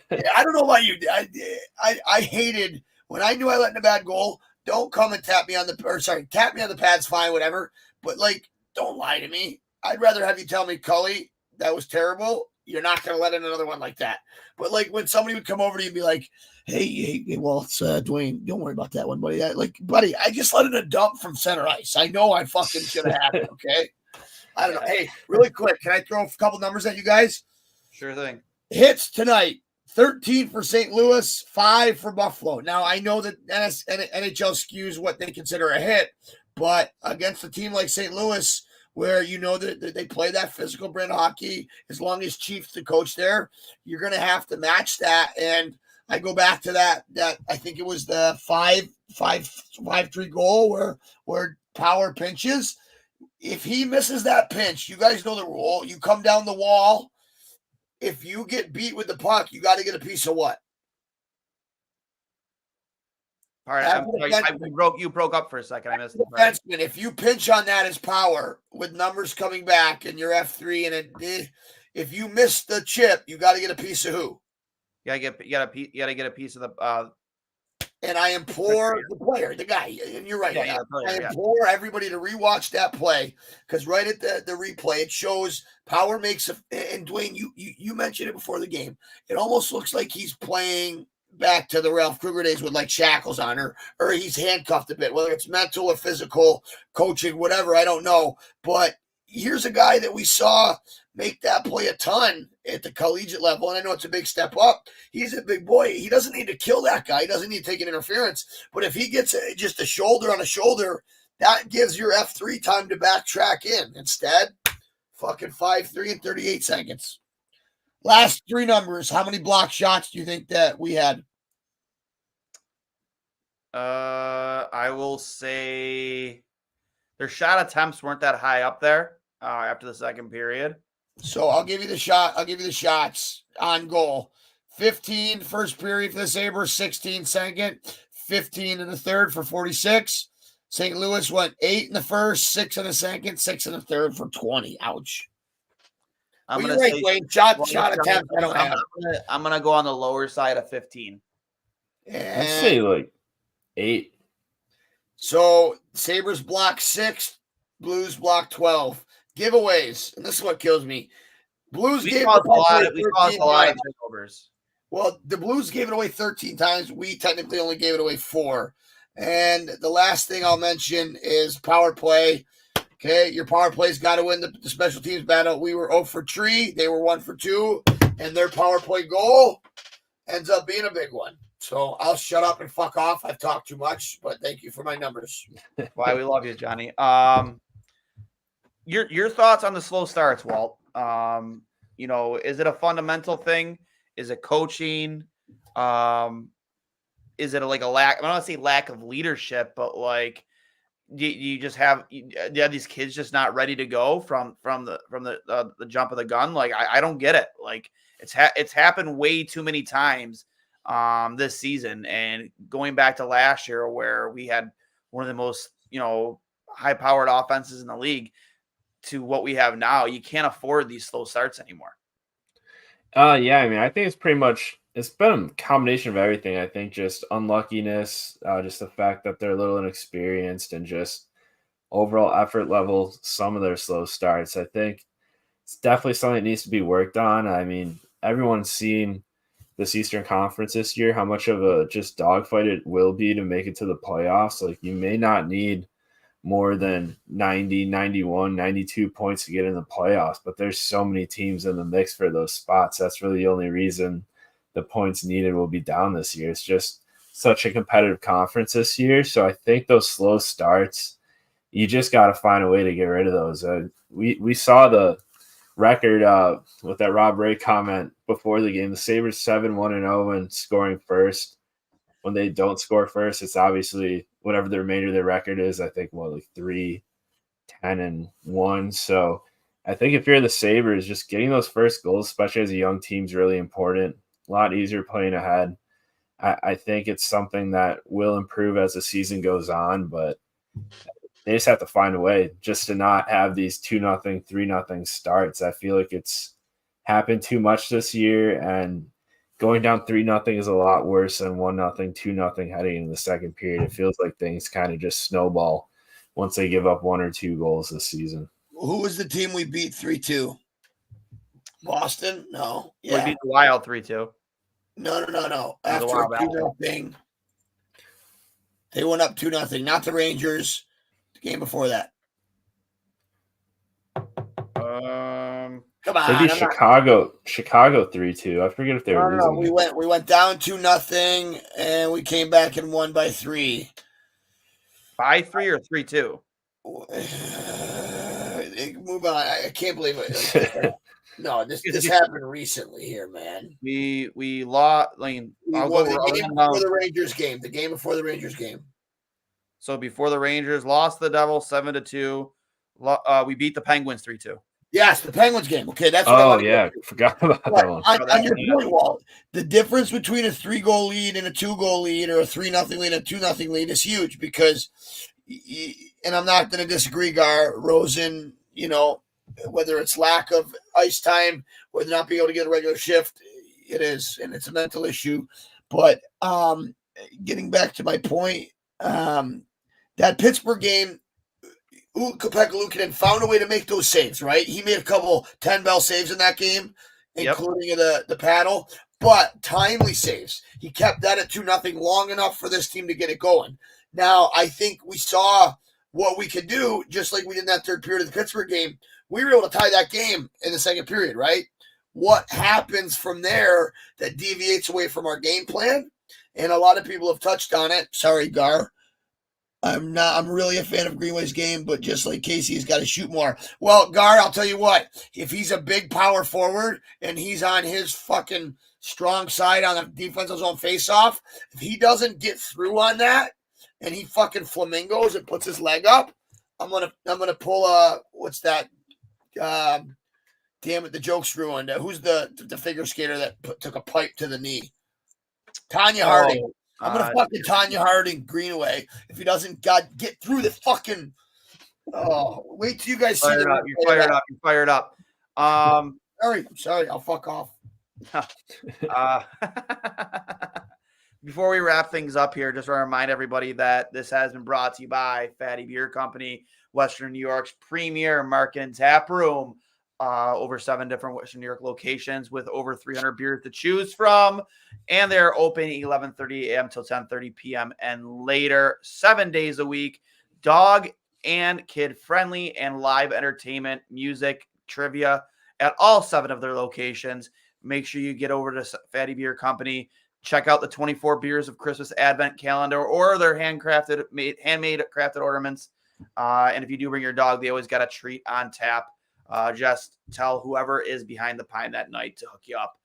I don't know about you. I hated when I knew I let in a bad goal. Don't come and tap me on the pad's fine, whatever. But don't lie to me. I'd rather have you tell me, Cully, that was terrible. You're not going to let in another one like that. But when somebody would come over to you and be like, hey, well, it's Duane. Don't worry about that one, buddy. Buddy, I just let in a dump from center ice. I know I fucking should have had it, okay? I don't know. Hey, really quick, can I throw a couple numbers at you guys? Sure thing. Hits tonight, 13 for St. Louis, 5 for Buffalo. Now, I know that NHL skews what they consider a hit, but against a team like St. Louis, where that they play that physical brand of hockey, as long as Chief's the coach there, you're going to have to match that. And I go back to that I think it was the 5-3 goal where Power pinches. If he misses that pinch, you guys know the rule. You come down the wall. If you get beat with the puck, you got to get a piece of what? All right, you broke up for a second. I missed the defenseman. If you pinch on that as Power with numbers coming back and you're F3 and if you miss the chip, you got to get a piece of who? You gotta get a piece of the. And I implore the player, the guy, and you're right. I implore everybody to rewatch that play because right at the replay, it shows Power makes and Duane, you mentioned it before the game. It almost looks like he's playing back to the Ralph Kruger days with shackles on or he's handcuffed a bit, whether it's mental or physical, coaching, whatever, I don't know. But here's a guy that we saw make that play a ton at the collegiate level. And I know it's a big step up. He's a big boy. He doesn't need to kill that guy. He doesn't need to take an interference. But if he gets just a shoulder on a shoulder, that gives your F3 time to backtrack in. Instead, fucking 5-3 in 38 seconds. Last 3 numbers. How many block shots do you think that we had? I will say their shot attempts weren't that high up there after the second period. So I'll give you the shot. I'll give you the shots on goal. 15 first period for the Sabres, 16 second, 15 in the third for 46. St. Louis went 8 in the first, 6 in the second, 6 in the third for 20. Ouch. I'm going to say shot attempt. I'm going to go on the lower side of 15. I'd say 8. So Sabres block 6, Blues block 12. Giveaways, and this is what kills me. Blues gave a lot of turnovers. Well, the Blues gave it away 13 times. We technically only gave it away 4. And the last thing I'll mention is power play. Okay, your power play's got to win the special teams battle. We were 0 for 3. They were 1 for 2. And their power play goal ends up being a big one. So I'll shut up and fuck off. I've talked too much, but thank you for my numbers. Why we love you, Johnny. Your thoughts on the slow starts, Walt? Is it a fundamental thing? Is it coaching? Is it a lack? I don't want to say lack of leadership, but you just have these kids just not ready to go from the jump of the gun. I don't get it. It's happened way too many times this season, and going back to last year where we had one of the most high powered offenses in the league to what we have now. You can't afford these slow starts anymore. Yeah, I mean, I think it's been a combination of everything. I think just unluckiness, just the fact that they're a little inexperienced, and just overall effort level, some of their slow starts. I think it's definitely something that needs to be worked on. I mean, everyone's seen this Eastern Conference this year, how much of a just dogfight it will be to make it to the playoffs. You may not need more than 90, 91, 92 points to get in the playoffs, but there's so many teams in the mix for those spots. That's really the only reason the points needed will be down this year. It's just such a competitive conference this year. So I think those slow starts, you just got to find a way to get rid of those. We saw the record with that Rob Ray comment before the game. The Sabres 7-1-0 and scoring first. When they don't score first, it's obviously whatever the remainder of their record is. I think 3-10-1. So I think if you're the Sabres, just getting those first goals, especially as a young team, is really important. A lot easier playing ahead. I think it's something that will improve as the season goes on, but they just have to find a way just to not have these 2-0, 3-0 starts. I feel like it's happened too much this year, and going down 3-0 is a lot worse than 1-0, 2-0 heading into the second period. It feels like things kind of just snowball once they give up 1 or 2 goals this season. Who was the team we beat 3-2? Boston? No. We Yeah. beat the Wild 3-2. No. was a After while back. 2-0, they went up 2-0. Not the Rangers. The game before that. Come on. Maybe Chicago 3-2. I forget if they were losing. We went down 2-0 and we came back and won by 3. By 3 or 3-2? Move on. I can't believe it. No, this happened recently here, man. We lost. I mean, I'll go the game before the Rangers game. The game before the Rangers game. So before the Rangers lost the Devils 7-2. We beat the Penguins 3-2. Yes, the Penguins game. Okay, that's what I want to yeah, forgot about that one. On your point, Walt, the difference between a 3-goal lead and a 2-goal lead, or a 3-0 lead and a 2-0 lead, is huge because, and I'm not going to disagree, Gar, Rosen, whether it's lack of ice time, whether not being able to get a regular shift, it is, and it's a mental issue. But getting back to my point, that Pittsburgh game, Pekka Luukkonen found a way to make those saves, right? He made a couple 10-bell saves in that game, including the paddle, but timely saves. He kept that at 2-0 long enough for this team to get it going. Now, I think we saw what we could do, just like we did in that third period of the Pittsburgh game. We were able to tie that game in the second period, right? What happens from there that deviates away from our game plan? And a lot of people have touched on it. Sorry, Gar. I'm really a fan of Greenway's game, but just like Casey, he's got to shoot more. Well, Gar, I'll tell you what, if he's a big power forward and he's on his fucking strong side on the defensive zone faceoff, if he doesn't get through on that and he fucking flamingos and puts his leg up, I'm gonna pull what's that? Damn it, the joke's ruined. Who's the figure skater that took a pipe to the knee? Tanya Harding. I'm going to fucking Tanya Harding Greenaway if he doesn't get through the fucking – wait till you guys see You're fired up. Sorry, I'll fuck off. Before we wrap things up here, just want to remind everybody that this has been brought to you by Fatty Beer Company, Western New York's premier market and tap room. Over 7 different Western New York locations with over 300 beers to choose from. And they're open 11:30 a.m. till 10:30 p.m. and later, 7 days a week. Dog and kid friendly and live entertainment, music, trivia at all 7 of their locations. Make sure you get over to Fatty Beer Company. Check out the 24 Beers of Christmas Advent calendar or their handmade crafted ornaments. And if you do bring your dog, they always got a treat on tap. Just tell whoever is behind the pine that night to hook you up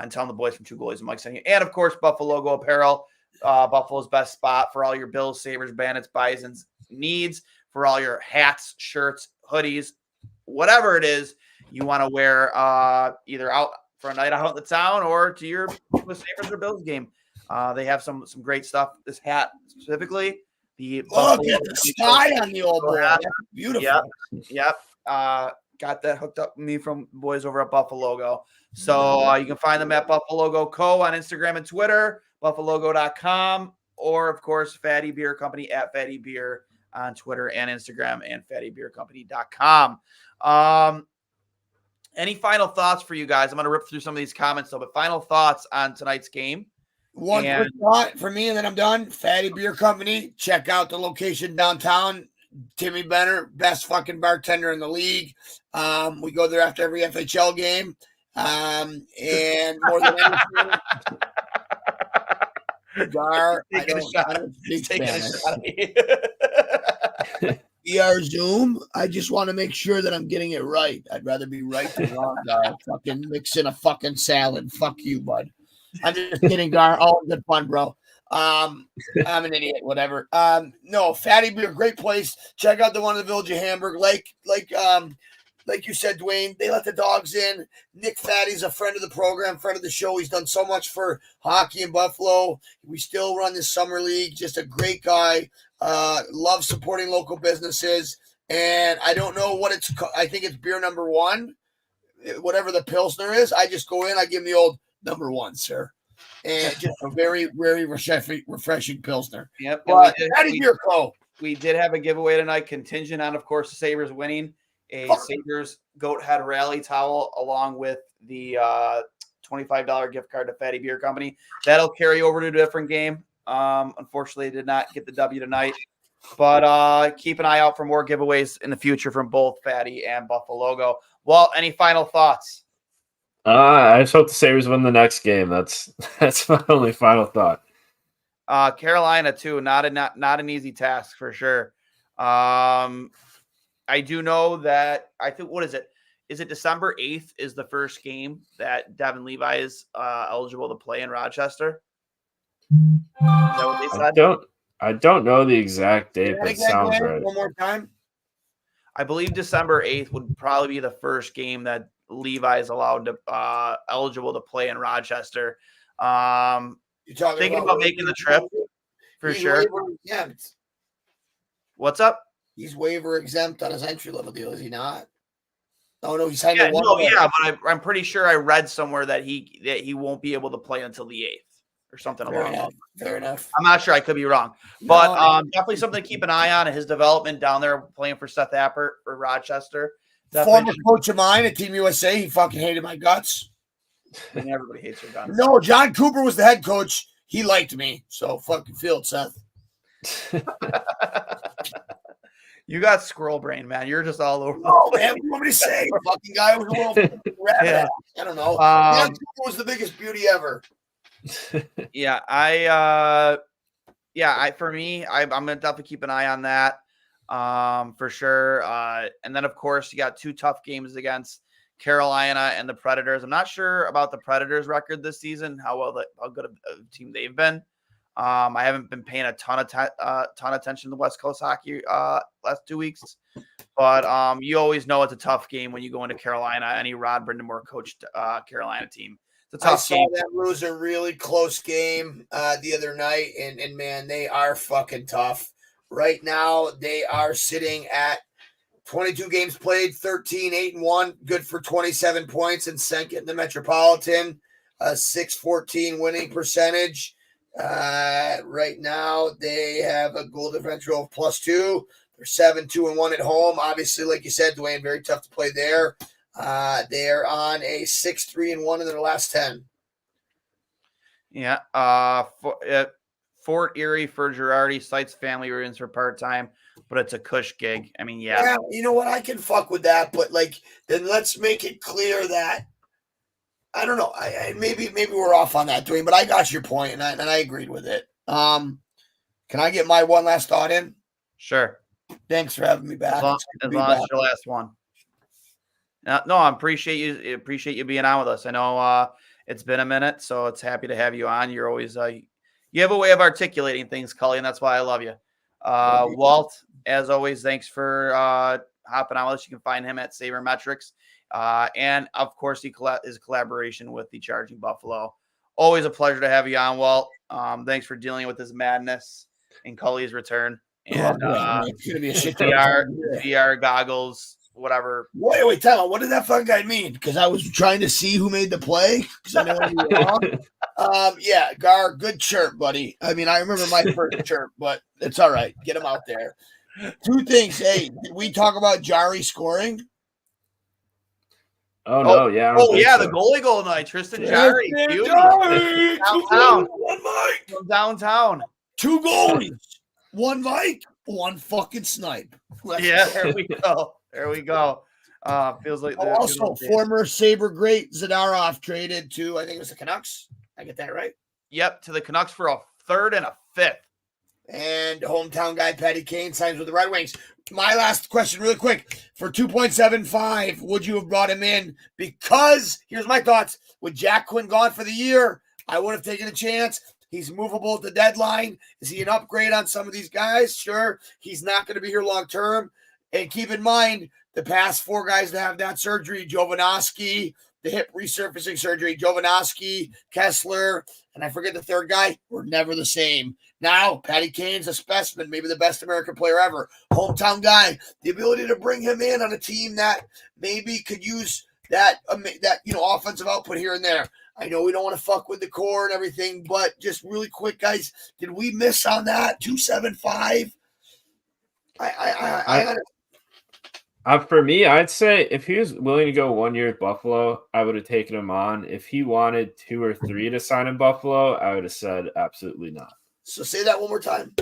and tell them the boys from Two Goalies and Mike sent you. And, of course, Buffalo Logo Apparel, Buffalo's best spot for all your Bills, Sabres, Bandits, Bisons needs, for all your hats, shirts, hoodies, whatever it is you want to wear either out for a night out in the town or to your Sabres or Bills game. They have some great stuff. This hat specifically. Look at the sky on the old boy. That's beautiful. Yep. Got that hooked up with me from boys over at Buffalo Logo. So you can find them at Buffalo Logo Co. on Instagram and Twitter, buffalogo.com, or, of course, Fatty Beer Company at Fatty Beer on Twitter and Instagram, and fattybeercompany.com. Any final thoughts for you guys? I'm going to rip through some of these comments, though, but final thoughts on tonight's game. One quick thought for me, and then I'm done. Fatty Beer Company. Check out the location downtown. Timmy Benner, best fucking bartender in the league. We go there after every FHL game. And more than anything, Gar, I don't speak Spanish. Via Zoom, I just want to make sure that I'm getting it right. I'd rather be right than wrong, Gar. Fucking mixing a fucking salad. Fuck you, bud. I'm just kidding, Gar. All good fun, bro. I'm an idiot, whatever. No, Fatty Beer, great place. Check out the one in the Village of Hamburg. Like like you said, Duane, they let the dogs in. Nick Fatty's a friend of the program, friend of the show. He's done so much for hockey in Buffalo. We still run this summer league. Just a great guy. Loves supporting local businesses. And I don't know what it's – I think it's beer number one, whatever the Pilsner is. I just go in. I give him the old number one, sir. And just a very, very refreshing Pilsner. Yep. But Fatty Beer Co. We did have a giveaway tonight, contingent on, of course, the Sabres winning a Sabres Goat Head Rally towel along with the $25 gift card to Fatty Beer Company. That'll carry over to a different game. Unfortunately, did not get the W tonight. But keep an eye out for more giveaways in the future from both Fatty and Buffalo Logo. Well, any final thoughts? I just hope the Sabres win the next game. That's my only final thought. Carolina too, not an easy task for sure. I do know that I think what is it? Is it December 8th is the first game that Devin Levi is eligible to play in Rochester? Is that what they said? I don't know the exact date, but it sounds right. One more time. I believe December 8th would probably be the first game that Levi is allowed to eligible to play in Rochester. You're talking thinking about making the trip for sure. What's up? He's waiver exempt on his entry level deal, is he not? Oh no, he's signed but I'm pretty sure I read somewhere that he won't be able to play until the 8th or something along those lines. Fair enough. I'm not sure. I could be wrong, but definitely something to keep an eye on his development down there playing for Seth Appert for Rochester. Former coach of mine at Team USA, he fucking hated my guts. And everybody hates your guns. No, John Cooper was the head coach. He liked me, so fucking feel it, Seth. You got squirrel brain, man. You're just all over. Oh man, what do you want me to say? The fucking guy was a little rabbit ass. I don't know. John Cooper was the biggest beauty ever. For me, I'm gonna definitely keep an eye on that. For sure. And then of course you got two tough games against Carolina and the Predators. I'm not sure about the Predators record this season, how good a team they've been. I haven't been paying a ton attention to West Coast hockey last 2 weeks, but you always know it's a tough game when you go into Carolina. Any Rod Brindamore coached Carolina team, it's a tough game. I saw them lose a really close game the other night, and man, they are fucking tough. Right now, they are sitting at 22 games played, 13-8-1, good for 27 points, and second in the Metropolitan, .614 winning percentage. Right now, they have a goal differential of +2. They're 7-2-1 at home. Obviously, like you said, Duane, very tough to play there. They are on a 6-3-1 in their last 10. Yeah. Fort Erie for Girardi, Sites family reasons for part-time, but it's a cush gig. I mean, yeah. You know what? I can fuck with that, but then let's make it clear that I don't know. Maybe we're off on that, Duane, but I got your point, and I agreed with it. Can I get my one last thought in? Sure. Thanks for having me back. As long as it's your last one. No, I appreciate you being on with us. I know it's been a minute, so it's happy to have you on. You're always you have a way of articulating things, Cully, and that's why I love you. Walt, as always, thanks for hopping on with us. You can find him at Sabermetrics. And, of course, his collaboration with the Charging Buffalo. Always a pleasure to have you on, Walt. Thanks for dealing with this madness in Cully's return. And it's going to be a shit VR goggles, whatever. Wait, tell me, what did that fucking guy mean? Because I was trying to see who made the play. Because I know you were wrong. Gar, good chirp, buddy. I mean, I remember my first chirp, but it's all right. Get him out there. Two things. Hey, did we talk about Jari scoring? Oh, no, yeah. The goalie goal tonight. Tristan Jari. From downtown. Two goalies. One Mike, one fucking snipe. There we go. Feels like also former Sabre great Zadarov traded to, I think it was the Canucks. I get that right? Yep, to the Canucks for a third and a fifth. And hometown guy Patty Kane signs with the Red Wings. My last question, really quick. For 2.75, would you have brought him in? Because, here's my thoughts. With Jack Quinn gone for the year, I would have taken a chance. He's movable at the deadline. Is he an upgrade on some of these guys? Sure. He's not going to be here long term. And keep in mind, the past 4 guys that have that surgery, Jovanovski, the hip resurfacing surgery, Jovanovski, Kessler, and I forget the third guy, were never the same. Now, Patty Kane's a specimen, maybe the best American player ever. Hometown guy. The ability to bring him in on a team that maybe could use that offensive output here and there. I know we don't want to fuck with the core and everything, but just really quick, guys, did we miss on that? 275? For me, I'd say if he was willing to go 1 year at Buffalo, I would have taken him on. If he wanted 2 or 3 to sign in Buffalo, I would have said absolutely not. So say that one more time.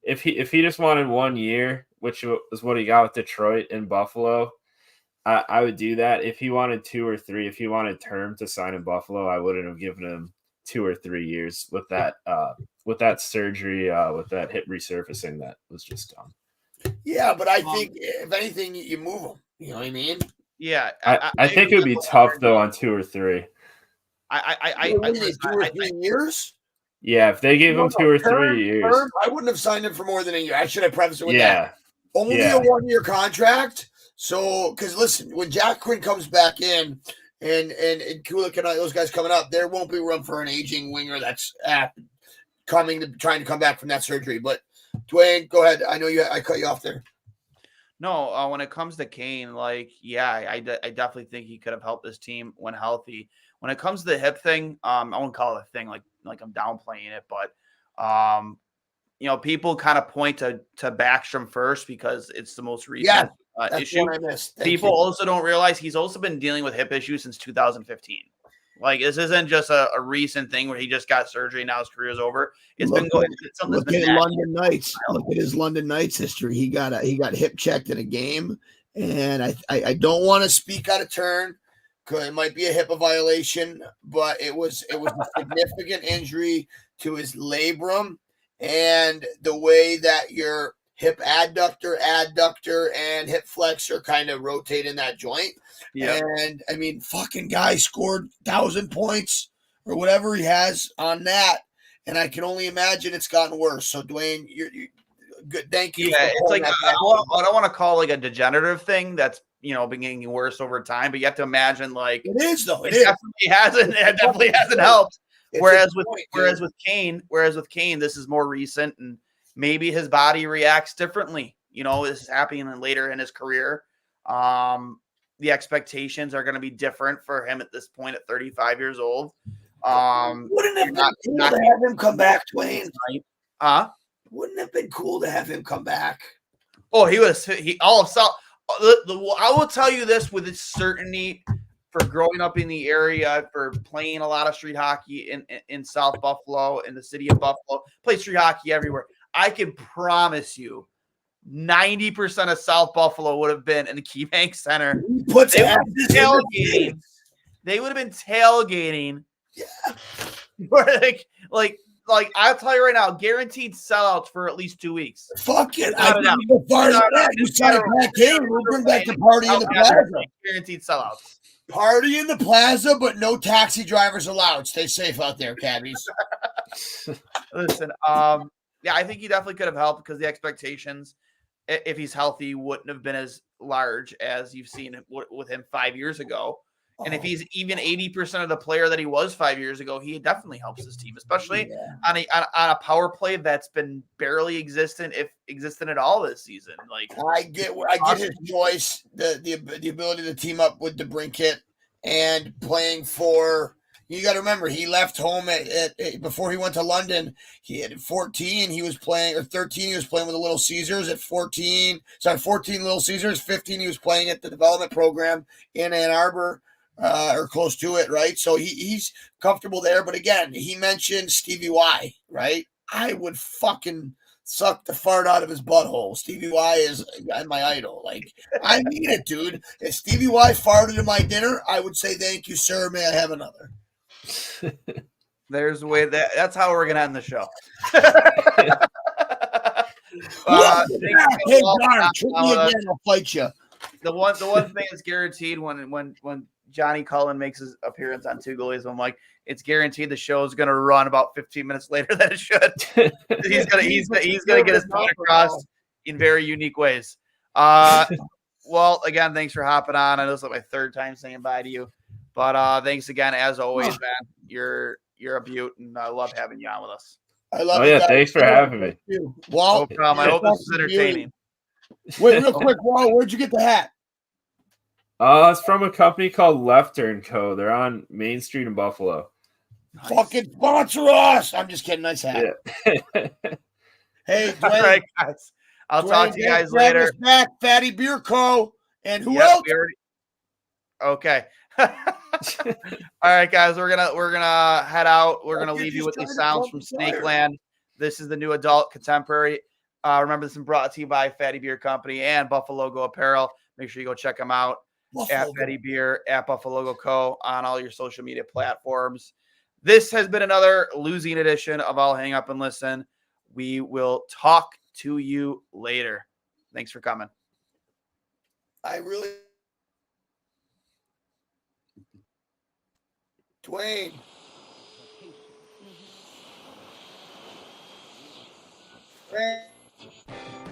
If he just wanted 1 year, which was what he got with Detroit and Buffalo, I would do that. If he wanted 2 or 3, if he wanted term to sign in Buffalo, I wouldn't have given him 2 or 3 years with that surgery, with that hip resurfacing that was just done. Yeah, but I think if anything, you move him. You know what I mean? Yeah, I think it would be tough though on 2 or 3. I 2 or 3 years. Yeah, if they gave him 2 or 3 years, I wouldn't have signed him for more than a year. I should have prefaced it with that. Yeah, Only a 1 year contract. So, because listen, when Jack Quinn comes back in, and Kulik and those guys coming up, there won't be room for an aging winger that's trying to come back from that surgery. But Duane, go ahead. I know I cut you off there. No, when it comes to Kane, I definitely think he could have helped this team when healthy. When it comes to the hip thing, I won't call it a thing like I'm downplaying it, but people kind of point to Backstrom first because it's the most recent issue. What I missed. People also don't realize he's also been dealing with hip issues since 2015. This isn't just a recent thing where he just got surgery and now his career is over. Look at London Knights. Look at his London Knights history. He got hip checked in a game, and I don't want to speak out of turn because it might be a HIPAA violation, but it was a significant injury to his labrum, and the way that your hip adductor, and hip flexor kind of rotate in that joint. Yeah. And I mean, fucking guy scored 1,000 points or whatever he has on that. And I can only imagine it's gotten worse. So Duane, you're good. Thank you. Yeah, it's I don't want to call a degenerative thing that's, been getting worse over time, but you have to imagine it is though. It definitely hasn't helped. Whereas with Kane, this is more recent and maybe his body reacts differently. This is happening later in his career. The expectations are going to be different for him at this point at 35 years old. Wouldn't it have been cool to have him come back, Duane? Wouldn't it have been cool to have him come back? Oh, I will tell you this with certainty, for growing up in the area, for playing a lot of street hockey in South Buffalo, in the city of Buffalo, play street hockey everywhere. I can promise you 90% of South Buffalo would have been in the KeyBank Center. They would have been tailgating. Yeah. I'll tell you right now, guaranteed sellouts for at least 2 weeks. Fuck it. You sign back in. We'll bring back the party in the plaza. Guaranteed sellouts. Party in the plaza, but no taxi drivers allowed. Stay safe out there, cabbies. Listen, I think he definitely could have helped because the expectations, if he's healthy, wouldn't have been as large as you've seen with him 5 years ago. And if he's even 80% of the player that he was 5 years ago, he definitely helps his team, especially on a power play that's been barely existent, if existent at all this season. I get his choice, the ability to team up with DeBrincat and playing for. You got to remember, he left home at before he went to London. He had 14. He was playing, or 13. He was playing with the Little Caesars at 14. 14 Little Caesars. 15. He was playing at the development program in Ann Arbor, or close to it, right? So he's comfortable there. But again, he mentioned Stevie Y, right? I would fucking suck the fart out of his butthole. Stevie Y is my idol. I mean it, dude. If Stevie Y farted in my dinner, I would say, "Thank you, sir. May I have another?" There's a way that's how we're gonna end the show. Hey, Darn, treat me again, I'll fight you. The one thing that's guaranteed when Johnny Cullen makes his appearance on Two Goalies, I'm like, it's guaranteed the show is gonna run about 15 minutes later than it should. he's gonna get his point across in very unique ways. Well, again, thanks for hopping on. I know it's like my third time saying bye to you, but thanks again as always, man. You're a beaut, and I love having you on with us. I love Oh, you yeah, guys. thanks for having me. No Walt, problem. I hope this is entertaining. wait, real quick, Walt, where'd you get the hat? It's from a company called Lefter & Co. They're on Main Street in Buffalo. Nice. Fucking sponsor us. I'm just kidding. Nice hat. Yeah. Hey, All Dwayne. right, guys. I'll talk to you guys later. Back, Fatty Beer Co. And who Yep, else? Okay. All right, guys. We're gonna head out. We're gonna Okay, leave you just with trying these to sounds plug from the fire. Snakeland. This is the new adult contemporary. Remember, this is brought to you by Fatty Beer Company and Buffalo Go Apparel. Make sure you go check them out at Fatty Beer, at Buffalo Go Co. on all your social media platforms. This has been another losing edition of I'll Hang Up and Listen. We will talk to you later. Thanks for coming. I really. Dwayne. Dwayne.